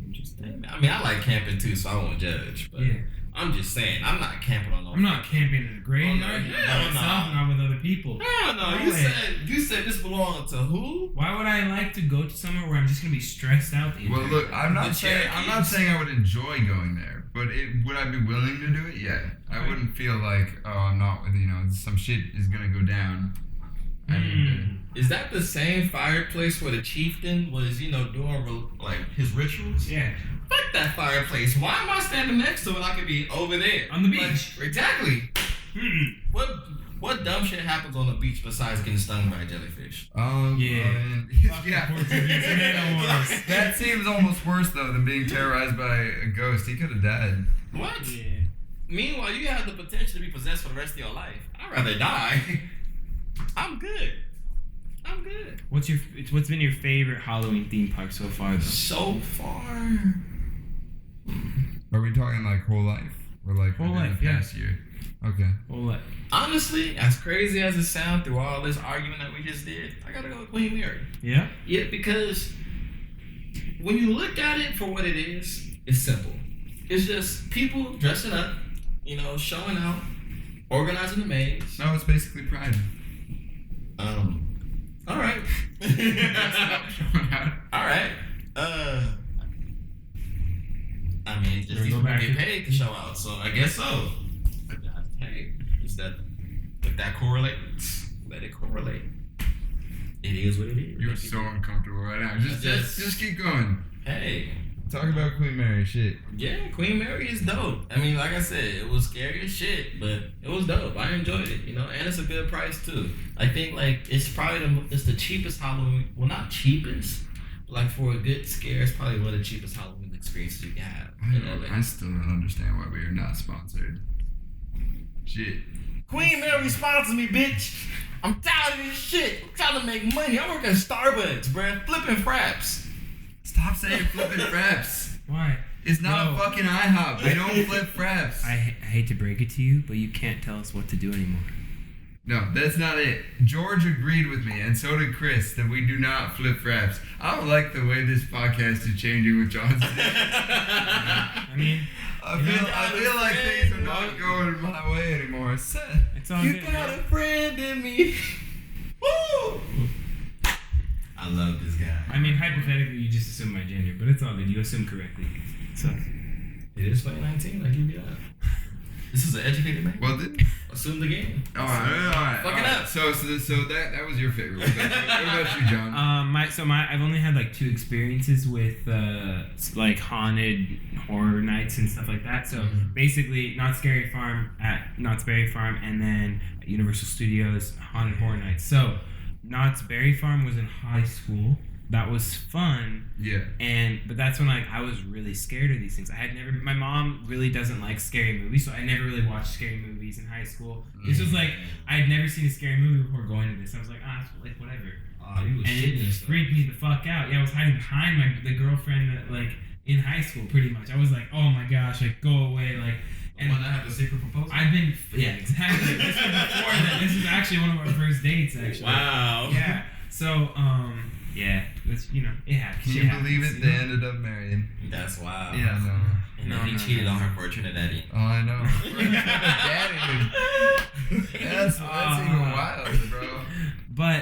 Interesting. I mean, I like camping too, so I won't judge. But Yeah. I'm just saying, I'm not camping on no. I'm not camping in a graveyard. Hell By myself, no. not with other people. Hell no. No You way. said this belonged to who? Why would I like to go to somewhere where I'm just gonna be stressed out the Well, entire look, I'm not saying I would enjoy going there, but would I be willing to do it? Yeah, I wouldn't feel like, oh, I'm not with some shit is gonna go down. I need Is that the same fireplace where the chieftain was, doing like his rituals? Yeah. Fuck that fireplace. Why am I standing next to it? I could be over there On the beach. Like, exactly. What dumb shit happens on the beach besides getting stung by a jellyfish? Yeah. I mean, yeah. That seems almost worse though than being terrorized by a ghost. He could have died. What? Yeah. Meanwhile, you have the potential to be possessed for the rest of your life. I'd rather die. I'm good. What's been your favorite Halloween theme park so far though? So far. Are we talking like whole life or like Whole within life, the yeah. past year? Okay. Well, what? Honestly, as crazy as it sounds through all this argument that we just did, I gotta go with Queen Mary. Yeah? Yeah, because when you look at it for what it is, it's simple. It's just people dressing up, showing out, organizing the maze. No, it's basically Pride. All right. All right. I mean, just these people get paid to show out, so I guess so. But hey, if that correlates, let it correlate. It is what it is. You're so uncomfortable right now. Just keep going. Hey. Talk about Queen Mary shit. Yeah, Queen Mary is dope. I mean, like I said, it was scary as shit, but it was dope. I enjoyed it, and it's a good price too. I think it's probably it's the cheapest Halloween. Well, not cheapest, but like for a good scare, it's probably one of the cheapest Halloween experiences you can have. I still don't understand why we are not sponsored. Shit. Queen Mary sponsors me, bitch. I'm tired of this shit. I'm trying to make money. I'm working at Starbucks, bruh. Flipping fraps. Stop saying flipping fraps. Why? It's not a fucking IHOP. We don't flip fraps. I hate to break it to you, but you can't tell us what to do anymore. No, that's not it. George agreed with me, and so did Chris, that we do not flip fraps. I don't like the way this podcast is changing with Johnson. I mean, I feel like things are not going my way anymore. it's all You good. got a friend in me. Woo! I love this guy. I mean, hypothetically, you just assume my gender, but it's all good. You assume correctly. So It is 2019. I give you that. This is an educated man. Well, then. Assume the game. All right. Fuck it up. So that was your favorite. What about you, John? I've only had like 2 experiences with like haunted horror nights and stuff like that. So basically, Knott's Berry Farm, and then at Universal Studios haunted horror nights. So Knott's Berry Farm was in high school. That was fun. Yeah. But that's when I was really scared of these things. My mom really doesn't like scary movies, so I never really watched scary movies in high school. This was like, I had never seen a scary movie before going to this. I was like, it's whatever. Oh, you was And shitting it yourself. freaked me the fuck out. Yeah, I was hiding behind the girlfriend that in high school pretty much. I was like, oh my gosh, go away, And when I had the secret proposal? Yeah, exactly. This was before that. This was actually one of our first dates, actually. Wow. Yeah. So, yeah, it's, it happens. Can you believe it? They ended up married. That's wild. Yeah, no. And then he cheated on her for a Trinidadian. Oh, I know. That's even wilder, bro.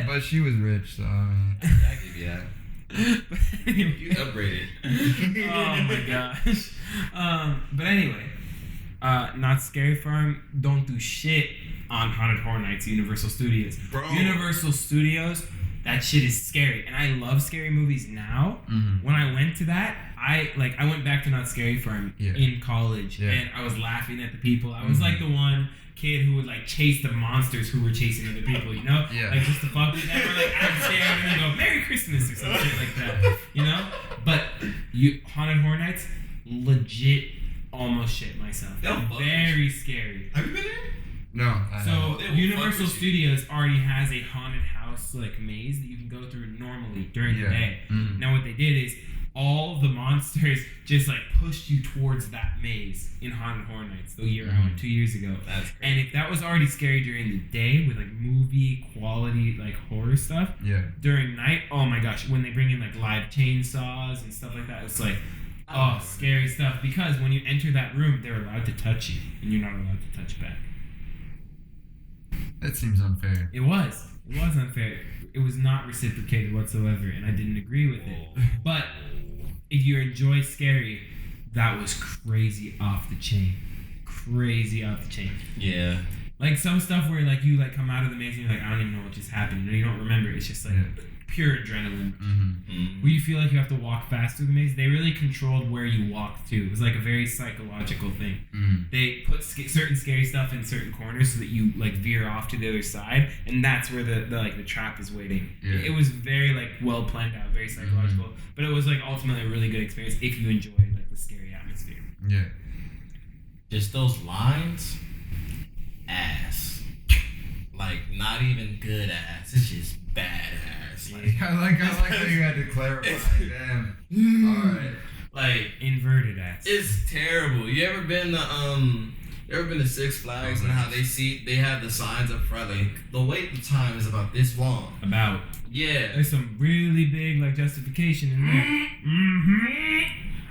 But she was rich, so I mean. I give you that. You upgraded. Oh my gosh. But anyway, Not Scary Farm don't do shit on Haunted Horror Nights, Universal Studios. Bro. Universal Studios, that shit is scary. And I love scary movies now. Mm-hmm. When I went to that, I went back to Not Scary Farm in college. Yeah. And I was laughing at the people. I was like the one kid who would like chase the monsters who were chasing other people, you know? Yeah. Like just to fuck with them, or like I'm scared and then go, Merry Christmas or some shit like that. You know? But Haunted Horror Nights, legit almost shit myself. Very scary. Have you been there? No. So They will Universal fuck with you. Studios already has a haunted house like maze that you can go through normally during the day. Mm. Now what they did is all the monsters just like pushed you towards that maze in Haunted Horror Nights the year I went 2 years ago. That's crazy. And if that was already scary during the day with like movie quality like horror stuff, during night, oh my gosh, when they bring in like live chainsaws and stuff like that, it's like scary stuff, because when you enter that room, they're allowed to touch you and you're not allowed to touch back. That seems unfair. It was unfair. It was not reciprocated whatsoever, and I didn't agree with it. But if you enjoy scary, that was crazy off the chain. Crazy off the chain. Yeah. Like some stuff where like you like come out of the maze and you're like, I don't even know what just happened, and you don't remember. It's just like pure adrenaline. Where you feel like you have to walk fast through the maze. They really controlled where you walked to. It was like a very psychological thing. They put certain scary stuff in certain corners so that you like veer off to the other side, and that's where the trap is waiting. Yeah. It was very like well planned out, very psychological, but it was like ultimately a really good experience if you enjoy like the scary atmosphere. Yeah. Just those lines, ass. Like not even good ass. It's just bad ass. Like, I like how you had to clarify. Damn. Alright. like Inverted ass. it's terrible. You ever been to Six Flags and how they have the signs up front, like the wait time is about this long. About. Yeah. There's some really big like justification in there.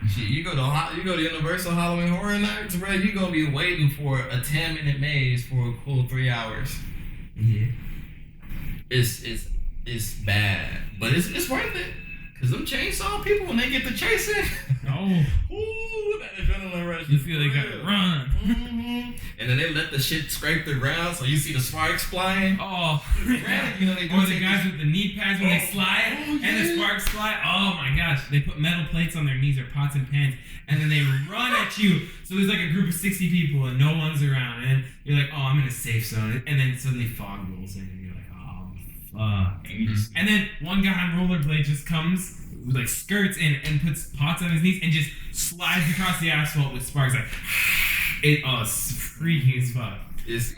Shit, you go to Universal Halloween Horror Nights, bro, you gonna be waiting for a 10-minute maze for a cool 3 hours. Yeah. It's bad, but it's worth it. Cause them chainsaw people, when they get to chasing, ooh, that adrenaline rush. You feel they gotta run. Mm-hmm. And then they let the shit scrape the ground, so you see the sparks flying. Oh, Right, you know they do or the guys with the knee pads when they slide and the yeah. sparks fly. Oh my gosh, they put metal plates on their knees or pots and pans, and then they run at you. So there's like a group of 60 people and no one's around, and you're like, oh, I'm in a safe zone, and then suddenly fog rolls in, and you're like, oh fuck. And then one guy on rollerblade just comes, like skirts in and puts pots on his knees and just slides across the asphalt with sparks. Like, it's freaky as fuck.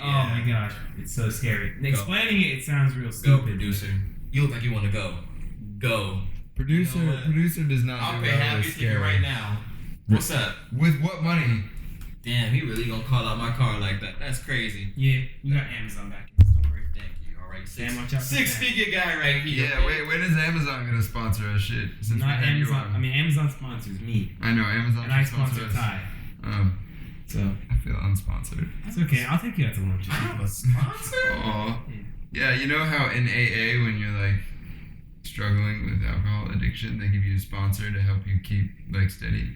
Oh my gosh, it's so scary. And explaining it sounds real Go, stupid. producer. You look like you want to go. Go. Producer You know what? producer does not I'll do pay well half with your ticket scary. right now. What's up? With what money? Damn, he really gonna call out my car like that. That's crazy. Yeah, we got Amazon back. Don't worry. Thank you. All right, Damn, watch out for six-figure guy right here. Yeah, wait, when is Amazon gonna sponsor us shit? Since Not we had you Amazon. on? I mean, Amazon sponsors me, I know Amazon and I should sponsor us. Ty. So I feel unsponsored. it's okay. I'll take you out to lunch. I'm a sponsor? Aw. Yeah, you know how in AA when you're like struggling with alcohol addiction, they give you a sponsor to help you keep like steady.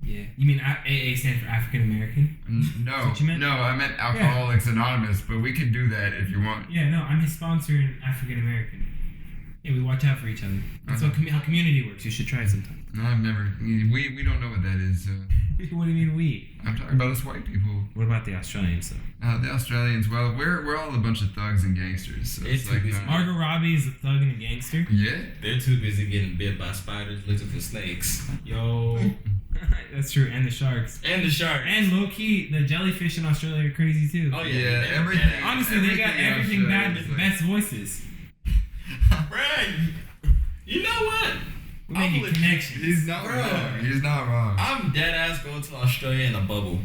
Yeah. You mean AA stands for African American? No, Is what you meant? no, I meant Alcoholics Anonymous, but we can do that if you want. Yeah. No, I'm his sponsor in African American. Yeah, we watch out for each other. That's how community works. You should try it sometime. No, I've never. We don't know what that is. What do you mean we? I'm talking about us white people. What about the Australians though? The Australians. Well, we're all a bunch of thugs and gangsters. So It's it's like too busy. Margot Robbie is a thug and a gangster. yeah. They're too busy getting bit by spiders, looking for snakes. Yo. That's true. And the sharks. And the shark. And low key, the jellyfish in Australia are crazy too. Oh, Yeah, they're everything. bad. Honestly, they got everything bad Australia but is the like- best voices. Right. You know what? We're making legit- connections. He's not Bro. wrong. He's not wrong. I'm dead ass going to Australia in a bubble.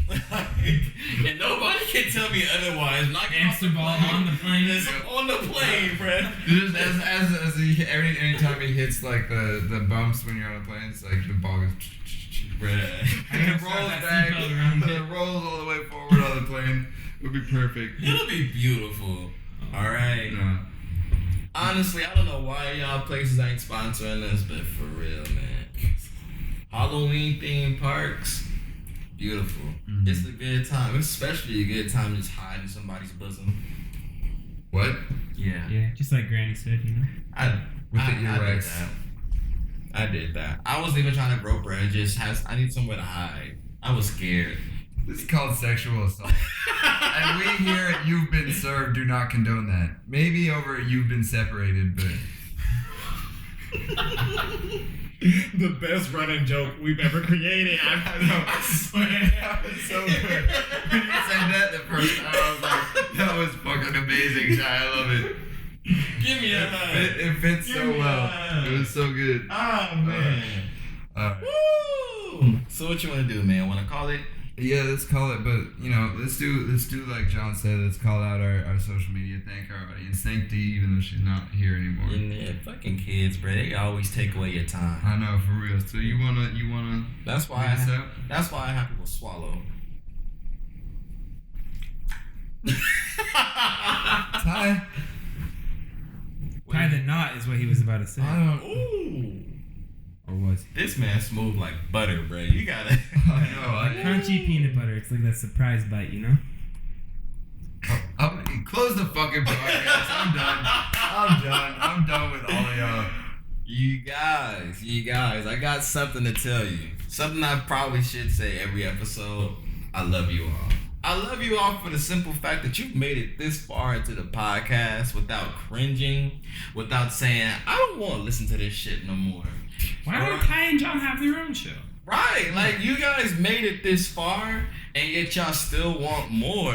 And nobody can tell me otherwise. Not Hamster ball on the plane. It's on the plane, bruh. Just as he anytime he hits like the bumps when you're on a plane, it's like the ball goes Bruh. and it Strap rolls that back, seatbelt around and it. it rolls all the way forward on the plane. It would be perfect. It'll be beautiful. Alright. No. Honestly, I don't know why y'all places ain't sponsoring this, but for real, man. Halloween themed parks, Beautiful. Mm-hmm. It's a good time, especially a good time to just hide in somebody's bosom. What? Yeah. Yeah, just like Granny said, you know. I With the did earwax. that. I did that. I wasn't even trying to grope her. I need somewhere to hide. I was scared. This is called sexual assault. And we here at You've Been Served do not condone that. Maybe over at You've Been Separated, but... The best running joke we've ever created. I know. I swear. That was so good. When you said that the first time, I was like, that was fucking amazing. I love it. Give me a hug. It fits so well. It was so good. Oh, man. Alright. Woo! So what you want to do, man? Want to call it? Yeah, let's call it, but you know, let's do like John said, let's call out our social media, thank our audience, thank Dee, even though she's not here anymore. Yeah, fucking kids, bro. They always take away your time. I know, for real. So you wanna That's why lead us out? That's why I have people swallow. Ty? Tie the knot is what he was about to say. I don't Ooh. Or was he? This man smooth like butter, bro. You gotta. I know. Crunchy peanut butter. It's like that surprise bite, you know? I'm close the fucking podcast. I'm done with all of y'all. You guys, I got something to tell you. Something I probably should say every episode. I love you all. I love you all for the simple fact that you've made it this far into the podcast without cringing, without saying, I don't want to listen to this shit no more. Why don't Ty and John have their own show? Right, like you guys made it this far, and yet y'all still want more.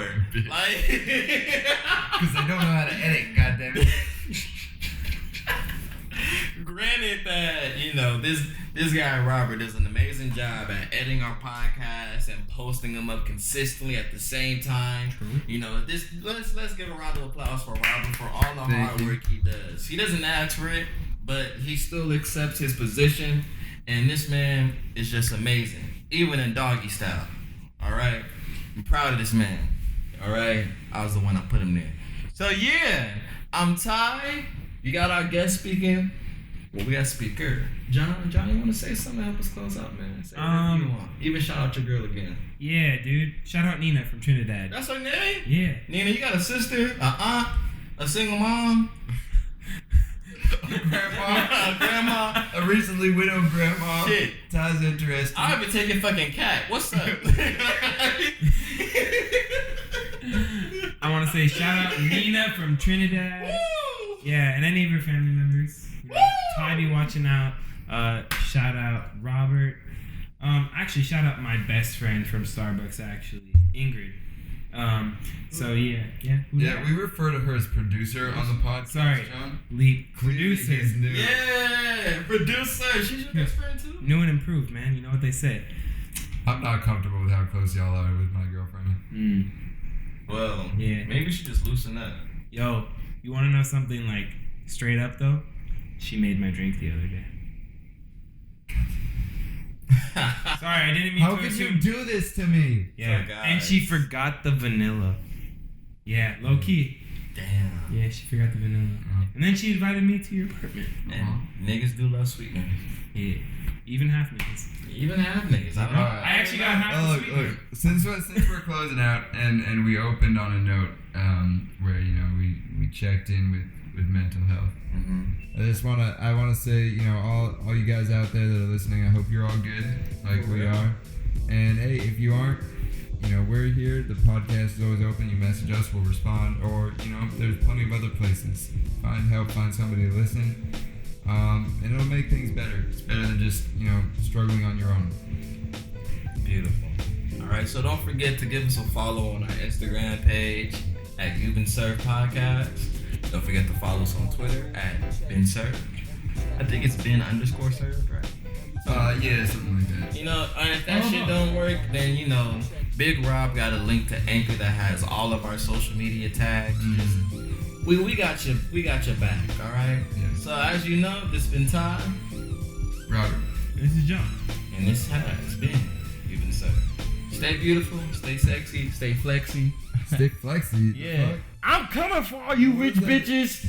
Like, Because they don't know how to edit, goddammit. granted that, you know, this guy Robert does an amazing job at editing our podcast and posting them up consistently at the same time. True. You know, let's give a round of applause for Robert for all the hard work he does. He doesn't ask for it, but he still accepts his position, and this man is just amazing, even in doggy style. All right, I'm proud of this man. All right, I was the one that put him there. So yeah, I'm Ty. You got our guest speaking. Well, we got speaker. John, you want to say something? Help us close out, man. Say whatever you want. Even shout out your girl again. Yeah, dude. Shout out Nina from Trinidad. That's her name? Yeah. Nina, you got a sister, a aunt, a single mom, Grandma. grandma. A recently widowed grandma. Shit. Ty's interesting. I've been taking fucking cat. What's up? I want to say shout out Nina from Trinidad. Woo! Yeah, and any of your family members. You know, Ty be watching out. Shout out Robert. Actually, shout out my best friend from Starbucks, actually, Ingrid. So yeah. Yeah, we refer to her as producer on the podcast. Sorry. John. Lead Clearly producer. he's new. Yeah, producer. She's your best friend too? New and improved, man. You know what they say. I'm not comfortable with how close y'all are with my girlfriend. Well, Yeah. maybe we should just loosen up. Yo, you want to know something like straight up though? She made my drink the other day. Sorry, I didn't mean How to could you assume. do this to me? Yeah, So, guys. and she forgot the vanilla. Yeah, low key. Damn. Yeah, she forgot the vanilla. And then she invited me to your apartment. Man, niggas do love sweet niggas. Yeah, even half niggas. Even half niggas. I don't know. Alright. I actually got half the sweet. Look, since we're closing out and we opened on a note where you know we checked in with mental health. I wanna say, you know, all you guys out there that are listening, I hope you're all good, like we are. And hey, if you aren't, you know, we're here. The podcast is always open. You message us, we'll respond. Or, you know, there's plenty of other places. Find help, find somebody to listen. And it'll make things better. It's better than just, you know, struggling on your own. Beautiful. Alright, so don't forget to give us a follow on our Instagram page at You've Been Served Podcast. Don't forget to follow us on Twitter at Been Served. I think it's Ben_served, right? Yeah, something like that. You know, and if that shit don't work, then, you know, Big Rob got a link to Anchor that has all of our social media tags. We got you. We got your back, all right? Yeah. So as you know, this has been Ty, Robert. This is John. and this has been You've Been Served. Stay beautiful, stay sexy, stay flexy. Stay flexy. Yeah. I'm coming for all you rich bitches.